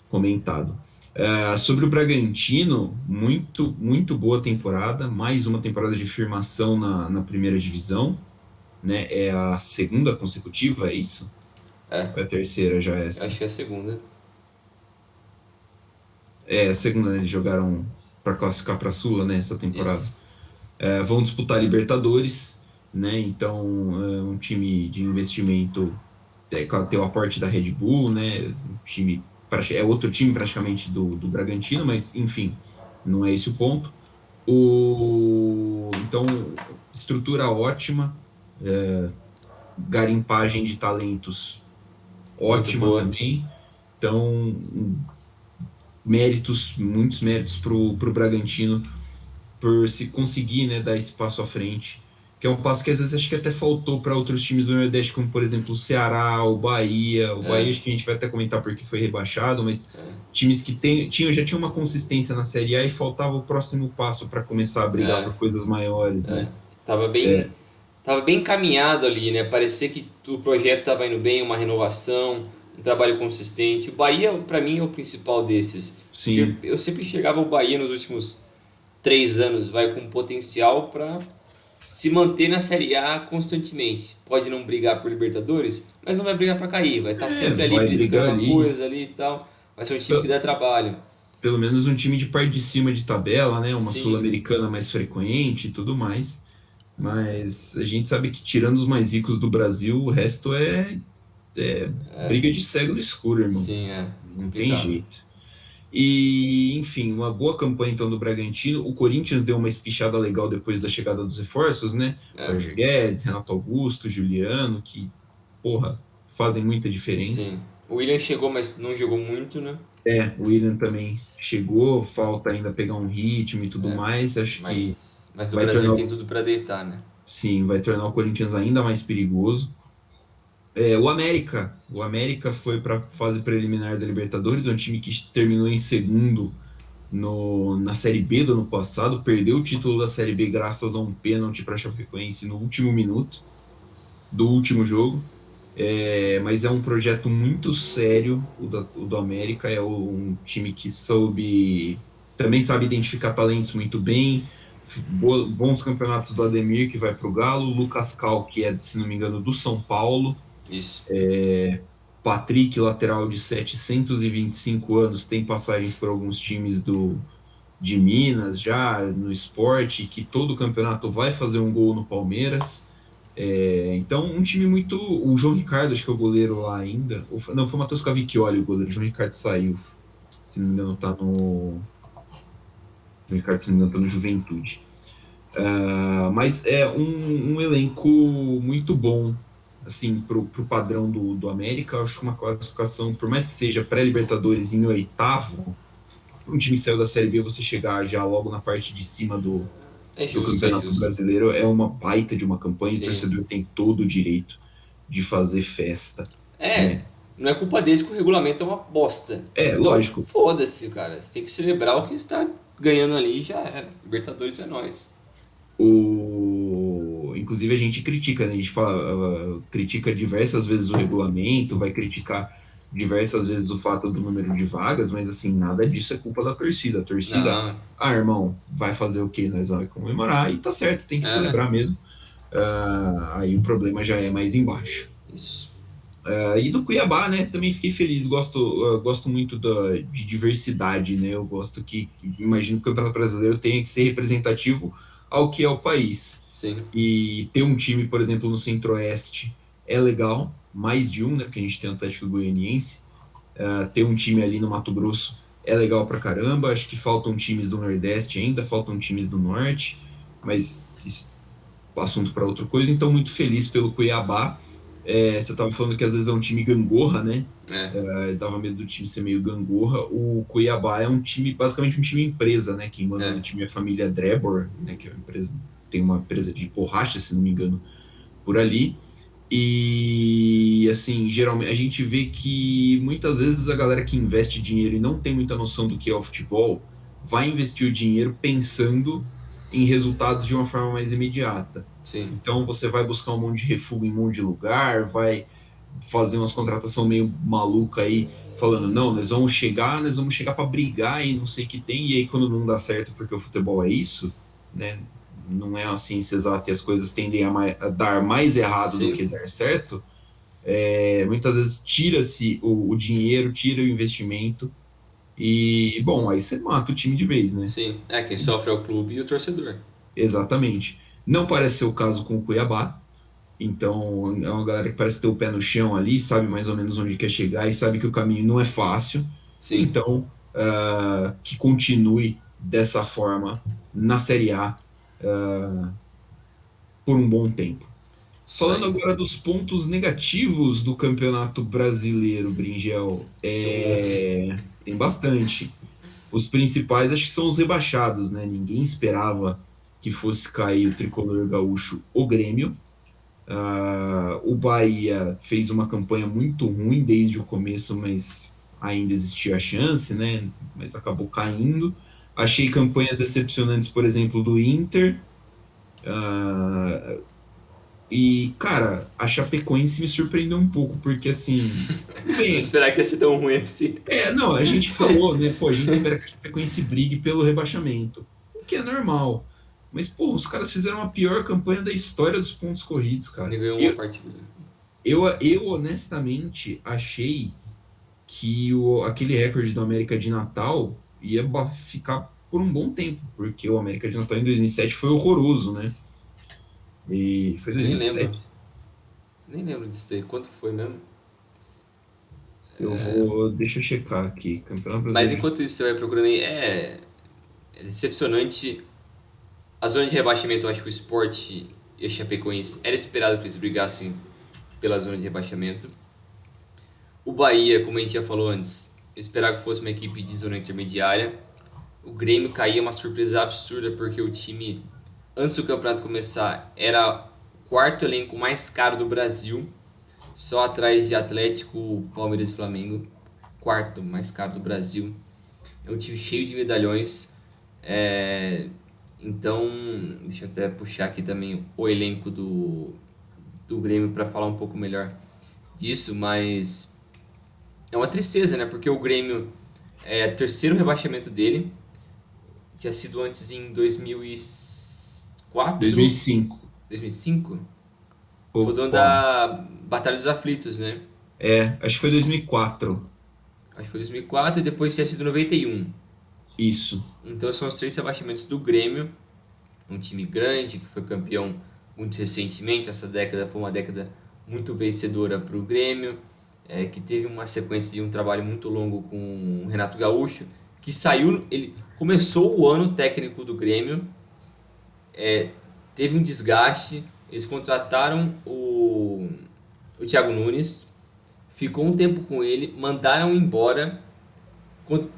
comentado. Sobre o Bragantino, muito, muito boa temporada. Mais uma temporada de firmação na primeira divisão. Né? É a segunda consecutiva, é isso? É, Ou é a terceira já eu acho essa? que é a segunda. É a segunda, né? Eles jogaram para classificar para a Sula, né? Essa temporada. Isso. Vão disputar Libertadores, né? Então, um time de investimento, claro, tem o aporte da Red Bull, né? Um time, é outro time praticamente do Bragantino, mas enfim, não é esse o ponto. Então, estrutura ótima, garimpagem de talentos Muito ótima boa. também. Então, muitos méritos para o Bragantino por se conseguir, né, dar esse passo à frente, que é um passo que às vezes acho que até faltou para outros times do Nordeste, como por exemplo o Ceará, o Bahia. O Bahia É, acho que a gente vai até comentar porque foi rebaixado, mas é, times que já tinham uma consistência na Série A e faltava o próximo passo para começar a brigar é, por coisas maiores, é. né? Tava bem, tava bem encaminhado ali, né? Parecia que o projeto estava indo bem, uma renovação, um trabalho consistente. O Bahia, para mim, é o principal desses. Porque Sim. eu sempre chegava ao Bahia nos últimos 3 anos, vai com potencial para se manter na Série A constantemente. Pode não brigar por Libertadores, mas não vai brigar para cair. Vai estar sempre ali Vai beliscando brigar uma ali. coisa ali e tal. Vai ser um time que dá trabalho. Pelo menos um time de parte de cima de tabela, né? Uma Sim, sul-americana mais frequente e tudo mais. Mas a gente sabe que tirando os mais ricos do Brasil, o resto é briga de cego no escuro, irmão. sim, é Não tem complicado. jeito. E, enfim, uma boa campanha então do Bragantino. O Corinthians deu uma espichada legal depois da chegada dos reforços, né? É, Roger Guedes, Renato Augusto, Juliano, que, porra, fazem muita diferença. sim. O William chegou, mas não jogou muito, né? O William também chegou, falta ainda pegar um ritmo e tudo É, mais. Acho que mas no vai Brasil ele tornar, tem tudo para deitar, né? sim, vai tornar o Corinthians ainda mais perigoso. O América foi para a fase preliminar da Libertadores, é um time que terminou em segundo na Série B do ano passado, perdeu o título da Série B graças a um pênalti para a Chapecoense no último minuto do último jogo. Mas é um projeto muito sério, o do América. Um time que também sabe identificar talentos muito bem. Bons campeonatos do Ademir, que vai para o Galo, Lucas Cal, que é, se não me engano, do São Paulo, Isso. Patrick, lateral de 725 anos, tem passagens por alguns times de Minas já, no esporte, que todo campeonato vai fazer um gol no Palmeiras. Então, um time muito. O João Ricardo, acho que é o goleiro lá ainda. Não, foi o Matheus Cavicchioli o goleiro. O João Ricardo saiu. Se não me engano, tá no. O João Ricardo, se não me engano, tá no Juventude. Mas é um elenco muito bom, assim, pro padrão do América. Eu acho que uma classificação, por mais que seja pré-Libertadores em oitavo, um time que saiu da Série B, você chegar já logo na parte de cima É do justo, é Campeonato justo. Brasileiro é uma baita de uma campanha e o Sim. torcedor tem todo o direito de fazer festa, É, né? não é culpa deles que o regulamento é uma bosta. Então, Lógico, foda-se, cara. Você tem que celebrar o que está ganhando ali e já era. Libertadores é nóis. inclusive a gente critica, né? A gente fala, critica diversas vezes o regulamento, vai criticar diversas vezes o fato do número de vagas, mas assim, nada disso é culpa da torcida. A torcida, Não, irmão, vai fazer o quê? Nós vamos comemorar e tá certo, tem que é, celebrar mesmo. Aí o problema já é mais embaixo. isso. E do Cuiabá, né? Também fiquei feliz. Gosto muito de diversidade, né? Eu gosto imagino que o Campeonato Brasileiro tenha que ser representativo ao que é o país. Sim, E ter um time, por exemplo, no Centro-Oeste é legal, mais de um, né? Porque a gente tem o Atlético Goianiense. Ter um time ali no Mato Grosso é legal pra caramba. Acho que faltam times do Nordeste ainda, faltam times do Norte, mas isso é assunto para outra coisa. Então, muito feliz pelo Cuiabá. Você estava falando que às vezes é um time gangorra, né? é, Dava medo do time ser meio gangorra. O Cuiabá é um time, basicamente um time empresa, né? Quem manda no é. time é a família Drebor, né? Que é uma empresa, tem uma empresa de borracha, se não me engano, por ali. E assim, geralmente a gente vê que muitas vezes a galera que investe dinheiro e não tem muita noção do que é o futebol, vai investir o dinheiro pensando em resultados de uma forma mais imediata. Sim, Então você vai buscar um monte de refúgio em um monte de lugar, vai fazer umas contratação meio maluca aí, falando, não, nós vamos chegar para brigar e não sei o que tem, e aí quando não dá certo, porque o futebol é isso, né? Não é a ciência exata e as coisas tendem a dar mais errado do que sim, dar certo. Muitas vezes tira-se o dinheiro, tira o investimento, e bom, aí você mata o time de vez, né? sim. É, quem sofre é o clube e o torcedor. Exatamente. Não parece ser o caso com o Cuiabá. Então, é uma galera que parece ter o pé no chão ali, sabe mais ou menos onde quer chegar e sabe que o caminho não é fácil. Sim, Então, que continue dessa forma na Série A por um bom tempo. isso Falando aí. agora dos pontos negativos do Campeonato Brasileiro, Bringel, Tem um monte. tem bastante. Os principais acho que são os rebaixados, né? Ninguém esperava que fosse cair o tricolor gaúcho, o Grêmio. O Bahia fez uma campanha muito ruim desde o começo, mas ainda existia a chance, né? Mas acabou caindo. Achei campanhas decepcionantes, por exemplo, do Inter. Ah, cara, a Chapecoense me surpreendeu um pouco, porque assim, tudo Não bem. esperar que ia ser tão ruim assim. Não, a gente falou, né? Pô, a gente espera que a Chapecoense brigue pelo rebaixamento, o que é normal. Mas, pô, os caras fizeram a pior campanha da história dos pontos corridos, Ele cara. ganhou uma partida. Eu honestamente achei que aquele recorde do América de Natal ia ficar por um bom tempo, porque o América de Natal em 2007 foi horroroso, né? E foi Eu nem lembro. 2007. Nem lembro disso daí. Quanto foi mesmo? Deixa eu checar aqui. Campeonato Mas Brasileiro. enquanto isso você vai procurando aí, é decepcionante. A zona de rebaixamento, eu acho que o Sport e a Chapecoense era esperado que eles brigassem pela zona de rebaixamento. O Bahia, como a gente já falou antes, eu esperava que fosse uma equipe de zona intermediária. O Grêmio caía uma surpresa absurda porque o time, antes do campeonato começar, era o quarto elenco mais caro do Brasil. só atrás de Atlético, Palmeiras e Flamengo, quarto mais caro do Brasil. É um time cheio de medalhões. É, então, deixa eu até puxar aqui também o elenco do Grêmio para falar um pouco melhor disso, mas é uma tristeza, né? Porque o Grêmio é o terceiro rebaixamento dele, tinha sido antes em 2004, 2005. 2005, foi o dono Opa. da Batalha dos Aflitos, né? Acho que foi 2004. Acho que foi 2004 e depois tinha sido 91. Isso. Então são os três rebaixamentos do Grêmio, um time grande que foi campeão muito recentemente. Essa década foi uma década muito vencedora para o Grêmio, que teve uma sequência de um trabalho muito longo com o Renato Gaúcho, que saiu, ele começou o ano técnico do Grêmio, teve um desgaste, eles contrataram o Thiago Nunes, ficou um tempo com ele, mandaram embora,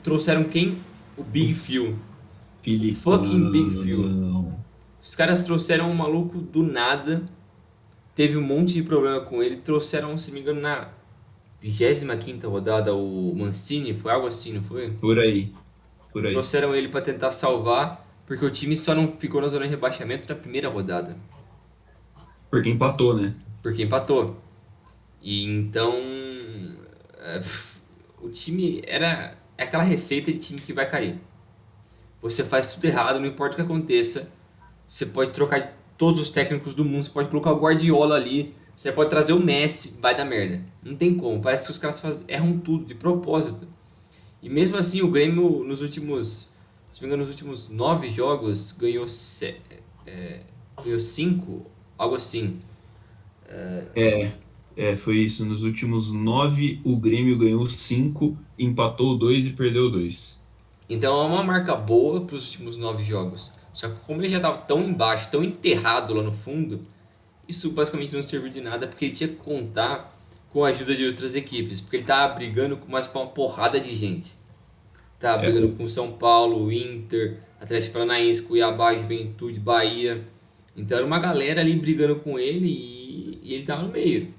trouxeram quem? O Big Phil. Fucking Big Phil. Filipão. Os caras trouxeram um maluco do nada, teve um monte de problema com ele, trouxeram, se não me engano, na 25ª rodada o Mancini, foi algo assim, não foi? Por aí. Trouxeram ele pra tentar salvar, porque o time só não ficou na zona de rebaixamento na primeira rodada, Porque empatou, né? porque empatou. E então o time é aquela receita de time que vai cair. Você faz tudo errado, não importa o que aconteça. Você pode trocar todos os técnicos do mundo, você pode colocar o Guardiola ali, você pode trazer o Messi, vai dar merda. Não tem como, parece que os caras erram tudo, de propósito. E mesmo assim, o Grêmio nos últimos, se não me engano, nos últimos 9 jogos, ganhou 5, algo assim. Foi isso. Nos últimos 9, o Grêmio ganhou 5, empatou 2 e perdeu 2. Então é uma marca boa para os últimos 9 jogos. Só que como ele já estava tão embaixo, tão enterrado lá no fundo, isso basicamente não serviu de nada, porque ele tinha que contar com a ajuda de outras equipes, porque ele estava brigando com mais uma porrada de gente. Estava É, brigando com São Paulo, Inter, Atlético Paranaense, Cuiabá, Juventude, Bahia. Então era uma galera ali brigando com ele e ele estava no meio.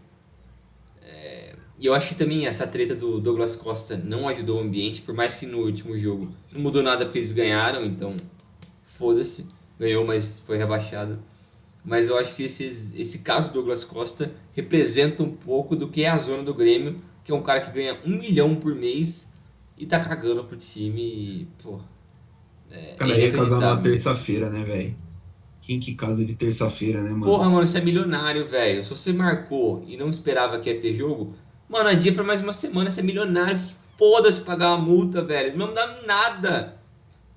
E eu acho que também essa treta do Douglas Costa não ajudou o ambiente, por mais que no último jogo não mudou nada porque eles ganharam, então foda-se, ganhou, mas foi rebaixado. Mas eu acho que esse caso do Douglas Costa representa um pouco do que é a zona do Grêmio, que é um cara que ganha 1 milhão por mês e tá cagando pro time. E, pô, o é cara ia casar numa inacreditável. terça-feira, né, velho? Quem que casa de terça-feira, né, Porra, mano? mano, você é milionário, velho. Se você marcou e não esperava que ia ter jogo, mano, adia pra mais uma semana, você é milionário. Foda-se pagar uma multa, velho. Não dá nada.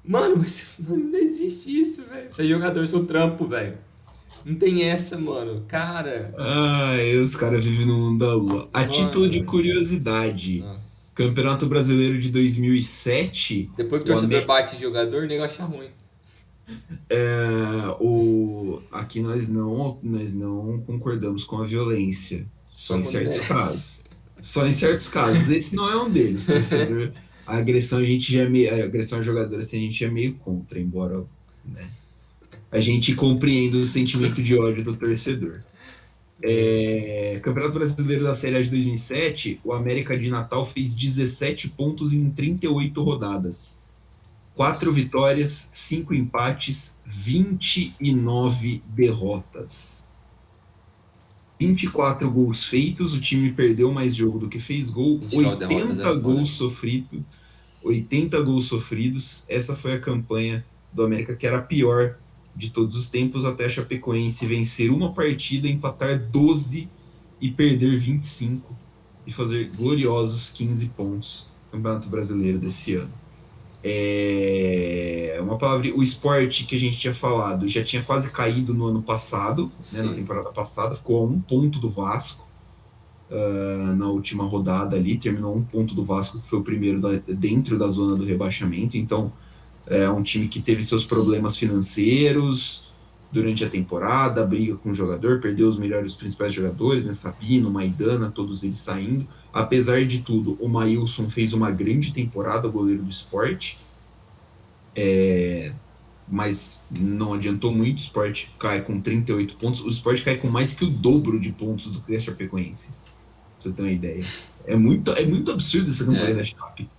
Mano, mas mano, não existe isso, velho. Você é jogador, seu trampo, velho. Não tem essa, mano. Cara, Os caras vivem no mundo da lua. A título de mano. curiosidade, Nossa. Campeonato Brasileiro de 2007, Depois que o o, torcedor Ame- bate em jogador, o nego acha ruim. aqui nós não concordamos com a violência, só Só em quando certos merece. casos. Só em certos casos. Esse não é um deles, torcedor. A agressão a gente já é meio, a agressão a jogador assim, a gente é meio contra, embora, né, a gente compreenda o sentimento de ódio do torcedor. Campeonato Brasileiro da Série A de 2007, o América de Natal fez 17 pontos em 38 rodadas. 4 Nossa. vitórias, 5 empates, 29 derrotas. 24 gols feitos, o time perdeu mais jogo do que fez gol. 29 derrotas é 80 foda. gols sofridos. 80 gols sofridos. Essa foi a campanha do América, que era a pior de todos os tempos, até a Chapecoense vencer uma partida, empatar 12 e perder 25 e fazer gloriosos 15 pontos no Campeonato Brasileiro desse ano. Uma palavra, o Sport que a gente tinha falado já tinha quase caído no ano passado, né, na Sim. temporada passada, ficou a 1 ponto do Vasco na última rodada ali, terminou 1 ponto do Vasco, que foi o primeiro dentro da zona do rebaixamento. Então é um time que teve seus problemas financeiros durante a temporada, briga com o jogador, perdeu os principais jogadores, né, Sabino, Maidana, todos eles saindo. Apesar de tudo, o Maílson fez uma grande temporada, o goleiro do Sport, mas não adiantou muito. O Sport cai com 38 pontos, o Sport cai com mais que o dobro de pontos do que a Chapecoense. você ter uma ideia. É muito absurdo essa campanha da Chape.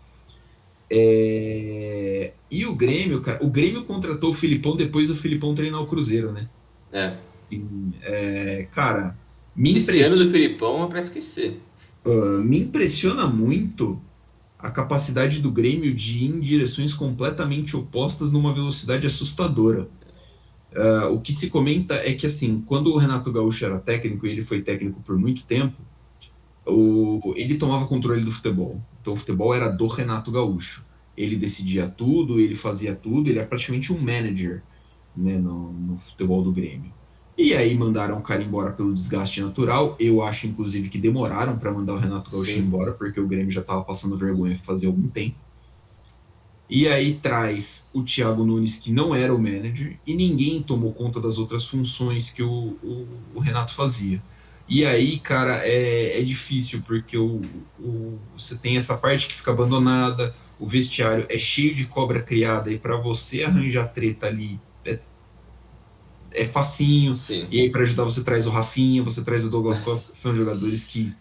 E o Grêmio, cara, o Grêmio contratou o Filipão depois do Filipão treinar o Cruzeiro, né? É. Assim, cara, me Esse ano do impressiona, Felipão é pra esquecer. me impressiona muito a capacidade do Grêmio de ir em direções completamente opostas numa velocidade assustadora. O que se comenta é que, assim, quando o Renato Gaúcho era técnico, e ele foi técnico por muito tempo, ele tomava controle do futebol. Então o futebol era do Renato Gaúcho. Ele decidia tudo, ele fazia tudo, ele era praticamente um manager, né, no futebol do Grêmio. E aí mandaram o cara embora pelo desgaste natural. Eu acho, inclusive, que demoraram para mandar o Renato Gaúcho Sim. embora, porque o Grêmio já estava passando vergonha fazia algum tempo. E aí traz o Thiago Nunes, que não era o manager, e ninguém tomou conta das outras funções que o Renato fazia. E aí, cara, é difícil, porque você tem essa parte que fica abandonada, o vestiário é cheio de cobra criada, e para você arranjar treta ali é facinho. Sim. E aí, para ajudar, você traz o Rafinha, você traz o Douglas Costa, Mas, que são jogadores que,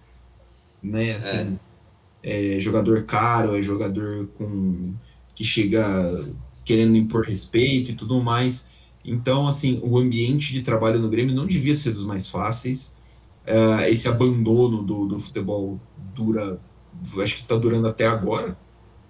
né, é. assim, é jogador caro, é jogador que chega querendo impor respeito e tudo mais. Então, assim, o ambiente de trabalho no Grêmio não devia ser dos mais fáceis. Esse abandono do futebol dura, acho que está durando até agora,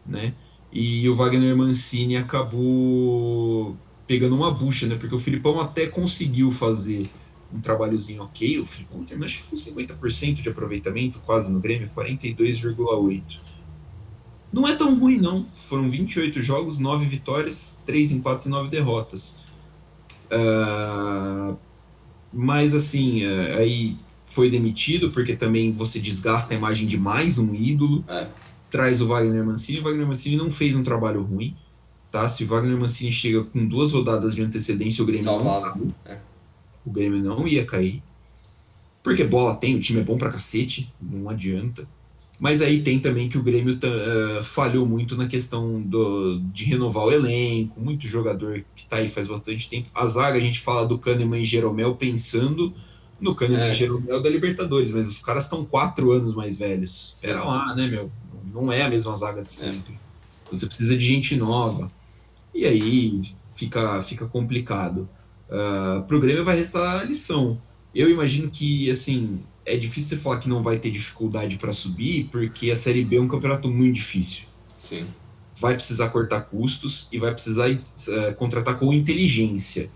né? E o Wagner Mancini acabou pegando uma bucha, né? Porque o Filipão até conseguiu fazer um trabalhozinho ok. O Filipão terminou acho que com 50% de aproveitamento, quase no Grêmio, 42,8%. Não é tão ruim, não. Foram 28 jogos, 9 vitórias, 3 empates e 9 derrotas. Mas, assim, aí foi demitido, porque também você desgasta a imagem de mais um ídolo. É. Traz o Wagner Mancini. O Wagner Mancini não fez um trabalho ruim, tá? Se o Wagner Mancini chega com 2 rodadas de antecedência, o Grêmio não Salvava. cai. O Grêmio não ia cair. Porque bola tem, o time é bom pra cacete, não adianta. Mas aí tem também que o Grêmio falhou muito na questão de renovar o elenco, muito jogador que tá aí faz bastante tempo. A zaga, a gente fala do Kahneman e Jeromel pensando no Kahneman e Jeromel da Libertadores, mas os caras estão 4 anos mais velhos. Espera lá, né, meu? Não é a mesma zaga de sempre. Você precisa de gente nova. E aí fica complicado. Pro Grêmio vai restar a lição. Eu imagino que, assim, é difícil você falar que não vai ter dificuldade para subir, porque a Série B é um campeonato muito difícil. Sim. Vai precisar cortar custos e vai precisar contratar com inteligência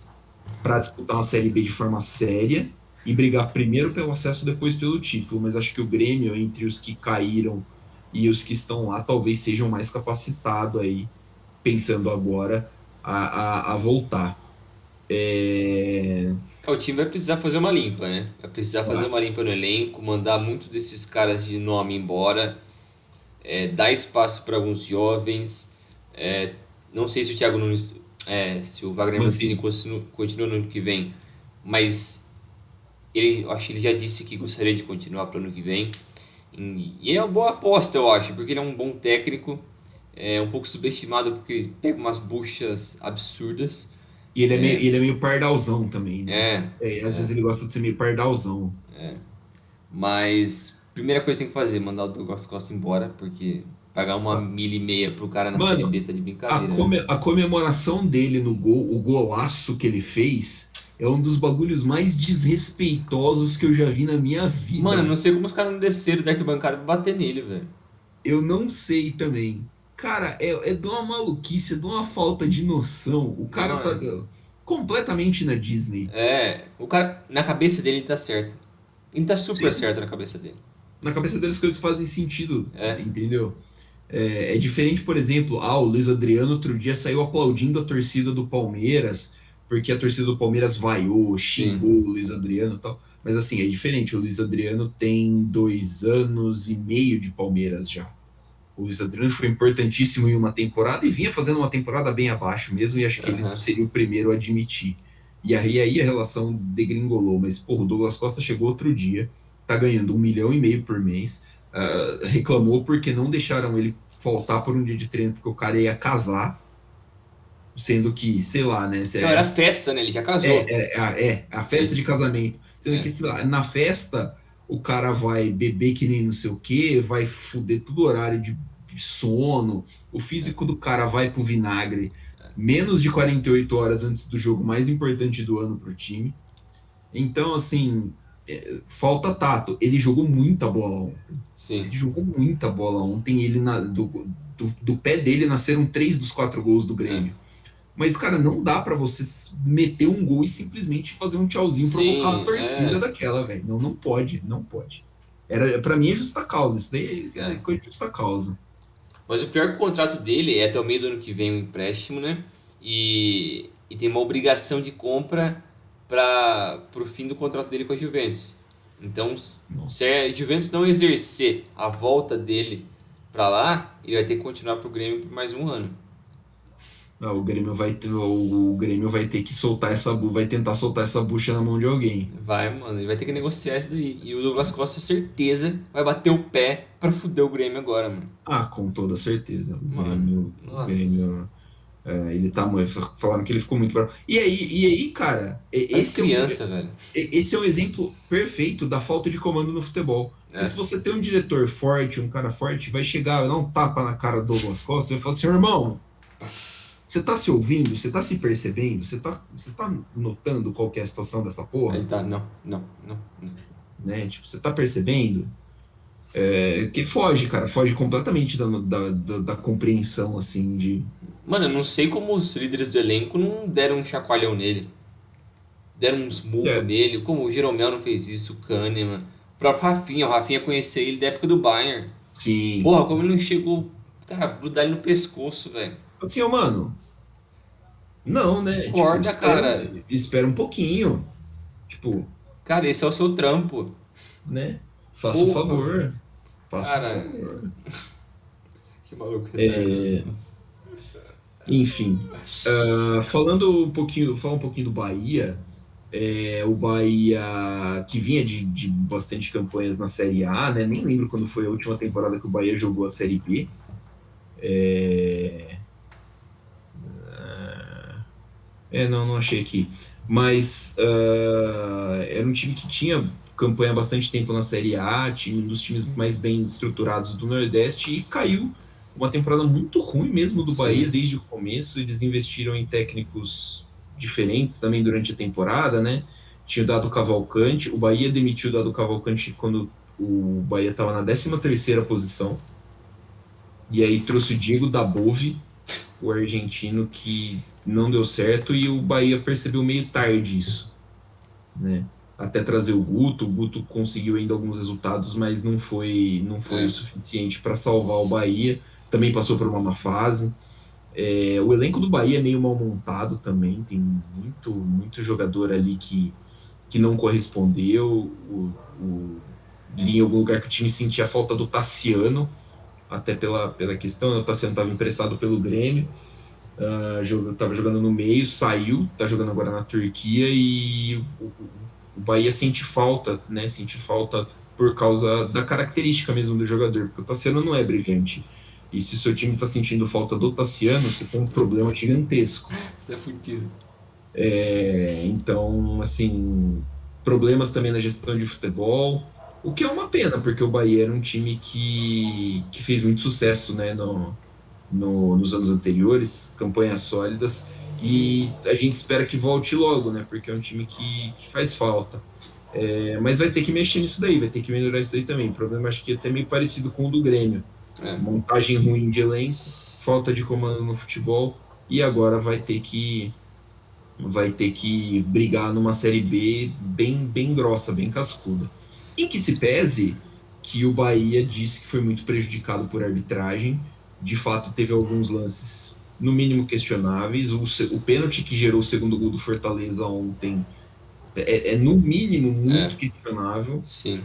para disputar uma Série B de forma séria e brigar primeiro pelo acesso, depois pelo título. Mas acho que o Grêmio, entre os que caíram e os que estão lá, talvez sejam mais capacitado aí, pensando agora, a voltar. O time vai precisar fazer uma limpa, né? Vai precisar fazer uma limpa no elenco, mandar muito desses caras de nome embora, dar espaço para alguns jovens. Não sei se o Thiago Nunes, se o Wagner Mancini continua no ano que vem, mas acho que ele já disse que gostaria de continuar para o ano que vem. E é uma boa aposta, eu acho, porque ele é um bom técnico, é um pouco subestimado porque ele pega umas buchas absurdas. E ele é meio pardalzão também, né? Às vezes É. ele gosta de ser meio pardalzão. Mas primeira coisa que tem que fazer, mandar o Douglas Costa embora, porque pagar 1,5 milha pro cara na Série Mano, B tá de brincadeira, né? a comemoração dele no gol, o golaço que ele fez, é um dos bagulhos mais desrespeitosos que eu já vi na minha vida. Mano, não sei como os caras não desceram da arquibancada pra bater nele, velho. Eu não sei também. Cara, é de uma maluquice, é de uma falta de noção. O cara tá Mano, completamente na Disney. o cara, na cabeça dele ele tá certo. Ele tá super Sim. certo na cabeça dele. Na cabeça deles as coisas fazem sentido, É. entendeu? É diferente, por exemplo, o Luiz Adriano outro dia saiu aplaudindo a torcida do Palmeiras, porque a torcida do Palmeiras vaiou, xingou o Luiz Adriano e tal. Mas assim, é diferente. O Luiz Adriano tem 2 anos e meio de Palmeiras já. O Luiz Adriano foi importantíssimo em uma temporada e vinha fazendo uma temporada bem abaixo mesmo, e acho que ele seria o primeiro a admitir. E aí a relação degringolou. Mas, porra, o Douglas Costa chegou outro dia, tá ganhando 1,5 milhão por mês, reclamou porque não deixaram ele faltar por um dia de treino, porque o cara ia casar, sendo que, sei lá, né? Não, era festa, né? Ele já casou. A festa de casamento. Sendo que, sei lá, na festa, o cara vai beber que nem não sei o que, vai foder todo o horário de sono, o físico do cara vai pro vinagre menos de 48 horas antes do jogo mais importante do ano pro time. Então, assim, falta tato. Ele jogou muita bola ontem. Sim. Ele jogou muita bola ontem. Do pé dele nasceram 3 dos 4 gols do Grêmio. Mas, cara, não dá para você meter um gol e simplesmente fazer um tchauzinho, provocar a torcida daquela, velho. Não, não pode, não pode. Para mim é justa causa. Isso daí é coisa de justa causa. Mas o pior é que o contrato dele é até o meio do ano que vem um empréstimo, né? E tem uma obrigação de compra para o fim do contrato dele com a Juventus. Então, se a Juventus não exercer a volta dele para lá, ele vai ter que continuar pro Grêmio por mais um ano. O Grêmio vai ter que soltar vai tentar soltar essa bucha na mão de alguém. Vai, mano, ele vai ter que negociar isso daí. E o Douglas Costa, certeza, vai bater o pé pra fuder o Grêmio agora, mano. Com toda certeza. Mano, O Grêmio ele tá falando que ele ficou muito bravo. E aí, cara, esse criança, velho. Esse é um exemplo perfeito da falta de comando no futebol. Se você tem um diretor forte, um cara forte, vai chegar, dar um tapa na cara do Douglas Costa e vai falar assim, irmão, você tá se ouvindo? Você tá se percebendo? Você tá notando qual que é a situação dessa porra? Ele tá, não. Né? Tipo, você tá percebendo? Que foge, cara. Foge completamente da compreensão, assim, de... Mano, eu não sei como os líderes do elenco não deram um chacoalhão nele. Deram uns murros nele. Como o Jeromel não fez isso, o Kahneman. O próprio Rafinha. O Rafinha conhecia ele da época do Bayern. Sim. Porra, como ele não chegou... Cara, grudar ele no pescoço, velho. Assim, mano... Não, né? Acorda, cara. Espera um pouquinho. Tipo... Cara, esse é o seu trampo. Né? Faça o favor. Faça o favor. Que maluco. Enfim. Falar um pouquinho do Bahia. O Bahia que vinha de bastante campanhas na Série A, né? Nem lembro quando foi a última temporada que o Bahia jogou a Série B. Não achei aqui. Mas era um time que tinha campanha há bastante tempo na Série A, um dos times mais bem estruturados do Nordeste, e caiu uma temporada muito ruim mesmo do Bahia. Sim. Desde o começo. Eles investiram em técnicos diferentes também durante a temporada, né? Tinha o Dado Cavalcante. O Bahia demitiu o Dado Cavalcante quando o Bahia estava na 13ª posição. E aí trouxe o Diego Dabove, o argentino, que não deu certo, e o Bahia percebeu meio tarde isso, né? Até trazer o Guto conseguiu ainda alguns resultados, mas não foi o suficiente para salvar o Bahia. Também passou por uma má fase. O elenco do Bahia é meio mal montado também, tem muito jogador ali que não correspondeu. Li em algum lugar que o time sentia a falta do Tassiano, até pela questão, o Tassiano estava emprestado pelo Grêmio, estava jogando no meio, saiu, está jogando agora na Turquia, e o Bahia sente falta, né? Sente falta por causa da característica mesmo do jogador, porque o Tassiano não é brilhante. E se o seu time está sentindo falta do Tassiano, você tem um problema gigantesco. Você é fudido. Então, assim, problemas também na gestão de futebol, o que é uma pena, porque o Bahia era um time que fez muito sucesso, né, nos anos anteriores, campanhas sólidas, e a gente espera que volte logo, né, porque é um time que faz falta. Mas vai ter que mexer nisso daí, vai ter que melhorar isso daí também. O problema acho que é até meio parecido com o do Grêmio. Montagem ruim de elenco, falta de comando no futebol, e agora vai ter que brigar numa Série B bem grossa, bem cascuda. Em que se pese que o Bahia disse que foi muito prejudicado por arbitragem. De fato, teve alguns lances, no mínimo, questionáveis. O pênalti que gerou o segundo gol do Fortaleza ontem no mínimo, muito questionável. Sim.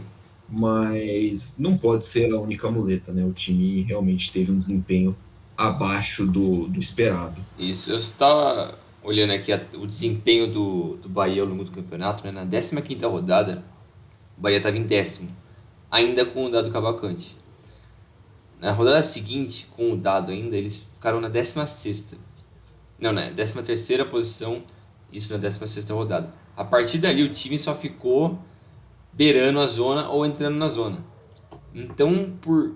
Mas não pode ser a única muleta, né? O time realmente teve um desempenho abaixo do esperado. Isso, eu estava olhando aqui o desempenho do Bahia ao longo do campeonato, né? Na 15ª rodada, o Bahia estava em 10º, ainda com o Dado Cavalcante. Na rodada seguinte, com o Dado ainda, eles ficaram na 16ª. Não, né? 13ª posição, isso na 16ª rodada. A partir dali, o time só ficou beirando a zona ou entrando na zona. Então, por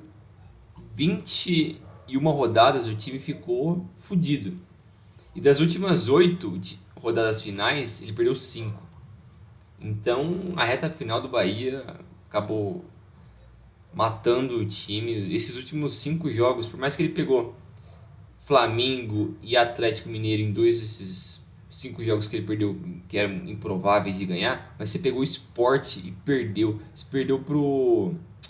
21 rodadas, o time ficou fudido. E das últimas 8 rodadas finais, ele perdeu 5. Então, a reta final do Bahia acabou matando o time. Esses últimos 5 jogos, por mais que ele pegou Flamengo e Atlético Mineiro em 2 desses 5 jogos que ele perdeu, que eram improváveis de ganhar, mas você pegou o Sport e perdeu. Você perdeu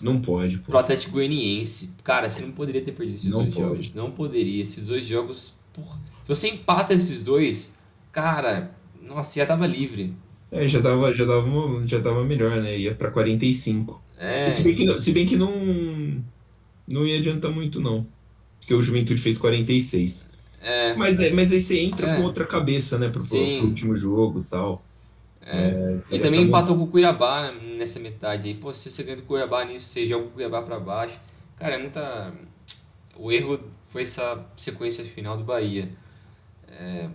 Não pode, pro pô. Atlético Goianiense. Cara, você não poderia ter perdido esses Não dois pode. jogos. Não poderia. Esses 2 jogos, porra. Se você empata esses 2, cara, nossa, já tava livre. Já tava melhor, né? Ia pra 45. E se É, bem que, não ia adiantar muito, não. Porque o Juventude fez 46. é, Mas aí você entra com é, outra cabeça, né? Pro sim. último jogo e tal. E Já tá também muito. empatou com o Cuiabá, né, nessa metade aí. Pô, se você ganha do Cuiabá nisso, você joga o Cuiabá pra baixo. Cara, é muita. O erro foi essa sequência final do Bahia.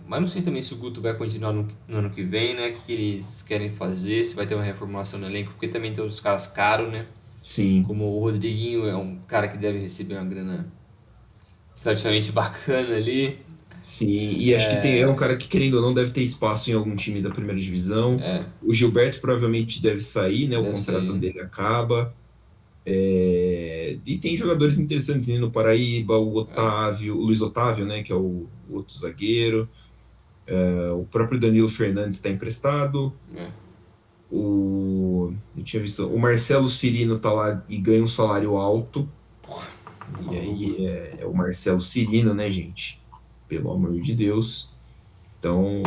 Mas não sei também se o Guto vai continuar no ano que vem, né? O que eles querem fazer, se vai ter uma reformulação no elenco, porque também tem outros caras caros, né? Sim. Como o Rodriguinho é um cara que deve receber uma grana relativamente bacana ali. Sim, e acho que é um cara que, querendo ou não, deve ter espaço em algum time da primeira divisão. O Gilberto provavelmente deve sair, né? O Deve contrato sair. dele acaba. E tem jogadores interessantes no Paraíba, o É, Otávio, o Luiz Otávio, né? Que é o outro zagueiro. O próprio Danilo Fernandes está emprestado. é. Eu tinha visto, o Marcelo Cirino tá lá e ganha um salário alto. Tá E maluco. aí é o Marcelo Cirino, né, gente? Pelo amor de Deus. Então,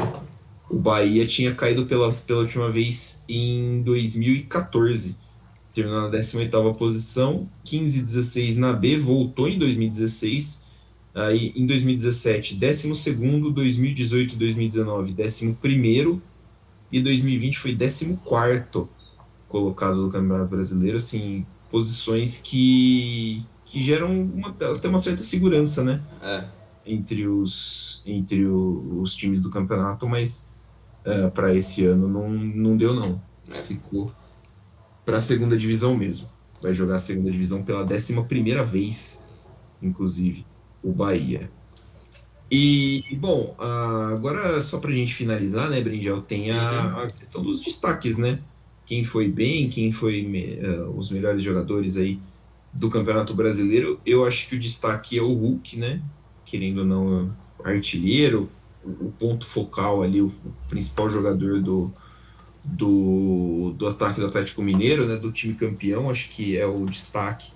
o Bahia tinha caído pela última vez em 2014, terminou na 18ª posição, 15-16 na B, voltou em 2016, aí em 2017, 12º, 2018, 2019, 11º, e 2020 foi 14º colocado no Campeonato Brasileiro, assim, posições que geram até uma certa segurança, né? É, Entre os times do campeonato, mas para esse ano não deu, não. é. Ficou para a segunda divisão mesmo. Vai jogar a segunda divisão pela 11ª vez, inclusive, o Bahia. E, bom, agora só para a gente finalizar, né, Brindel, tem Uhum. a questão dos destaques, né? Quem foi bem, quem foi os melhores jogadores aí do Campeonato Brasileiro. Eu acho que o destaque é o Hulk, né? Querendo ou não, artilheiro, o ponto focal ali, o principal jogador do ataque do Atlético Mineiro, né? Do time campeão, acho que é o destaque.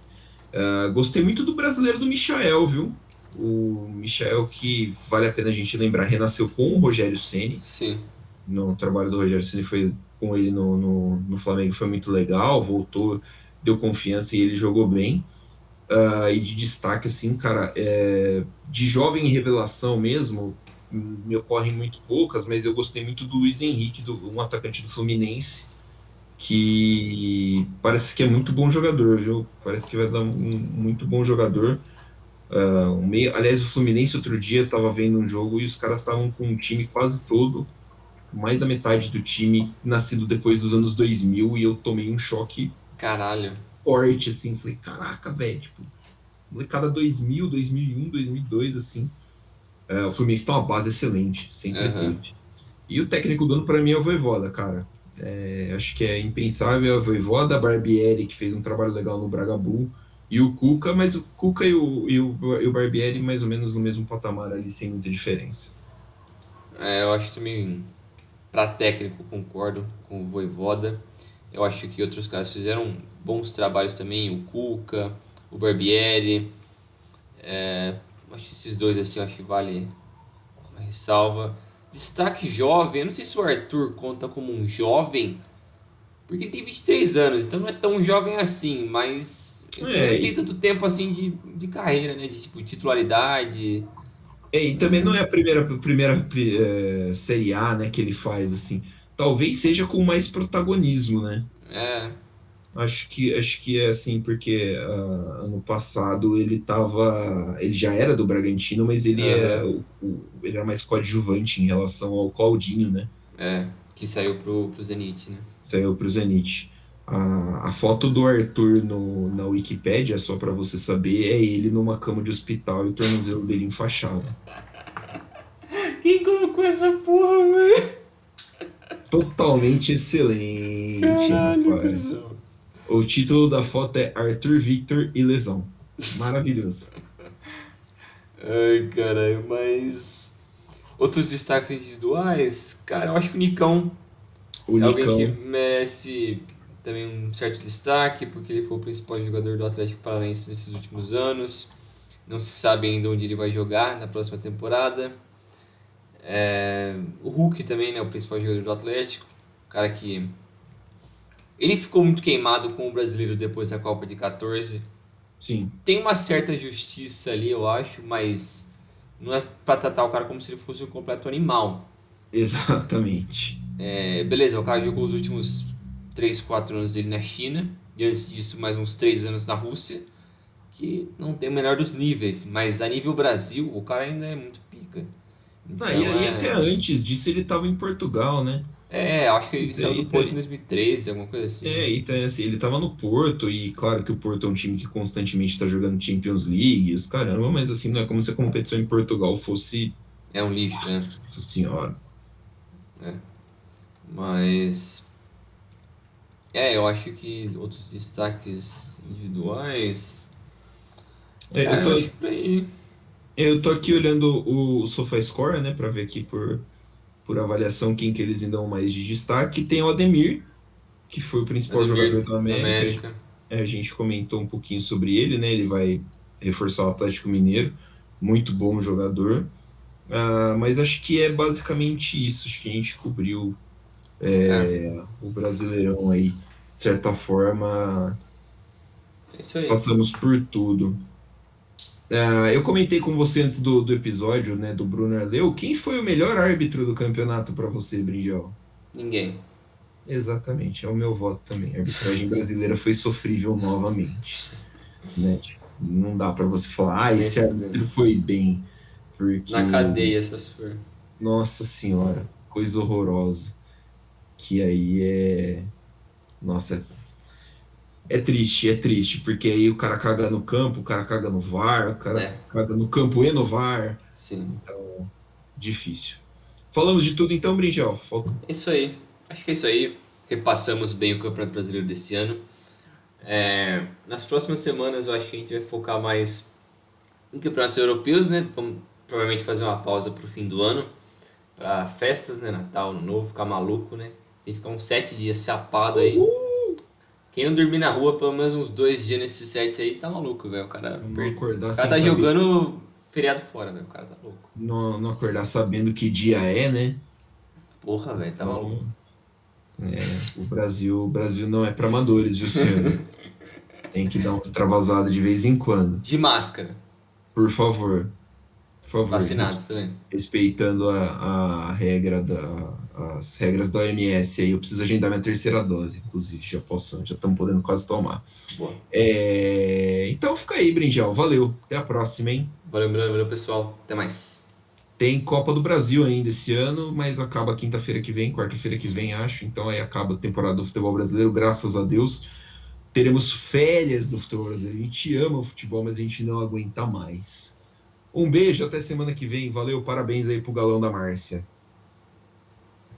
Gostei muito do brasileiro do Michael, viu? O Michael, que vale a pena a gente lembrar, renasceu com o Rogério Ceni. Sim. No trabalho do Rogério Ceni foi com ele no Flamengo, foi muito legal, voltou, deu confiança e ele jogou bem. E de destaque, assim, cara, de jovem revelação mesmo, me ocorrem muito poucas, mas eu gostei muito do Luiz Henrique, um atacante do Fluminense, que parece que é muito bom jogador, viu? Parece que vai dar um muito bom jogador. Aliás, o Fluminense outro dia estava vendo um jogo e os caras estavam com um time quase todo, mais da metade do time nascido depois dos anos 2000, e eu tomei um choque Caralho. forte, assim, falei, caraca, velho, tipo, molecada 2000, 2001, 2002, assim. O Fluminense tem uma base excelente, sempre Aham. teve. E o técnico do ano, para mim, é o Vojvoda, cara. Acho que é impensável. O Vojvoda, Barbieri, que fez um trabalho legal no Bragabu, e o Cuca, mas o Cuca e o Barbieri mais ou menos no mesmo patamar ali, sem muita diferença. Eu acho também, pra técnico, concordo com o Voivoda. Eu acho que outros caras fizeram bons trabalhos também, o Cuca, o Barbieri. Acho que esses dois assim, eu acho que vale uma ressalva. Destaque jovem, eu não sei se o Arthur conta como um jovem, porque ele tem 23 anos, então não é tão jovem assim, mas ele também não tem É, tanto tempo assim de carreira, né? De tipo, titularidade. e também não é a primeira Série A, né, que ele faz, assim. Talvez seja com mais protagonismo, né? É, Acho que é assim, porque ano passado ele já era do Bragantino, mas aham, ele era mais coadjuvante em relação ao Claudinho, né? que saiu pro Zenit, né? Saiu para o Zenit. A foto do Arthur na Wikipédia, só para você saber, é ele numa cama de hospital e o tornozelo dele enfaixado. Quem colocou essa porra, velho? Totalmente excelente, Caralho, rapaz. cuzão. O título da foto é Arthur Victor e lesão. Maravilhoso. Ai, caralho, mas. Outros destaques individuais, cara, eu acho que o Nicão O é alguém que Nicão, merece também um certo destaque, porque ele foi o principal jogador do Atlético Paranaense nesses últimos anos. Não se sabe ainda onde ele vai jogar na próxima temporada. O Hulk também, né, o principal jogador do Atlético. O cara que. Ele ficou muito queimado com o brasileiro depois da Copa de 14. sim, Tem uma certa justiça ali, eu acho, mas não é pra tratar o cara como se ele fosse um completo animal. exatamente. Beleza, o cara jogou os últimos 3 4 anos dele na China, e antes disso mais uns 3 anos na Rússia, que não tem o menor dos níveis, mas a nível Brasil, o cara ainda é muito pica. Ah, Então e até antes disso ele estava em Portugal, né? acho que ele Então, saiu do Porto em 2013, alguma coisa assim. então, assim, ele estava no Porto, e claro que o Porto é um time que constantemente está jogando Champions League, e os caramba, mas assim, não é como se a competição em Portugal fosse. É um lixo, né? Nossa senhora. Mas eu acho que outros destaques individuais. Eu Cara, eu acho tô, que por aí. eu tô aqui olhando o SofaScore, né, para ver aqui por avaliação quem que eles me dão mais de destaque. Tem o Ademir, que foi o principal jogador Ademir do da América. América. A gente comentou um pouquinho sobre ele, né? Ele vai reforçar o Atlético Mineiro. Muito bom jogador. Mas acho que é basicamente isso. Acho que a gente cobriu É, o Brasileirão aí. De certa forma, é isso aí. passamos por tudo. Eu comentei com você antes do episódio, né, do Bruno Arleu. Quem foi o melhor árbitro do campeonato para você, Brinjal? Ninguém. Exatamente, é o meu voto também. A arbitragem brasileira foi sofrível novamente, né? Tipo, não dá para você falar, Nem esse fudendo. árbitro foi bem, Na porque, cadeia, se for. nossa senhora, coisa horrorosa. Que aí nossa, é triste, porque aí o cara caga no campo, o cara caga no VAR, o cara É, caga no campo e no VAR. sim. Então, difícil. Falamos de tudo então, Brinjal. É isso aí. Acho que é isso aí. Repassamos bem o Campeonato Brasileiro desse ano. Nas próximas semanas eu acho que a gente vai focar mais em campeonatos europeus, né? Vamos provavelmente fazer uma pausa pro fim do ano. Pra festas, né? Natal, Ano Novo, ficar maluco, né? Tem que ficar uns 7 dias chapado aí. Uhul! Quem não dormir na rua pelo menos uns 2 dias nesses 7 aí tá maluco, velho. Não acordar O cara sem tá saber, jogando feriado fora, velho. O cara tá louco. não acordar sabendo que dia é, né? Porra, velho, tá maluco. Então, o Brasil não é para amadores, viu, senhores? Tem que dar uma extravasada de vez em quando. De máscara. Por favor. Por favor. Vacinados também. Respeitando as regras da OMS aí. Eu preciso agendar minha terceira dose, inclusive. Já estamos podendo quase tomar. Boa. Então fica aí, Brinjal. Valeu. Até a próxima, hein? Valeu, pessoal. Até mais. Tem Copa do Brasil ainda esse ano, mas acaba quinta-feira que vem, quarta-feira que vem, acho. Então aí acaba a temporada do futebol brasileiro, graças a Deus. Teremos férias do futebol brasileiro. A gente ama o futebol, mas a gente não aguenta mais. Um beijo, até semana que vem. Valeu, parabéns aí pro galão da Márcia.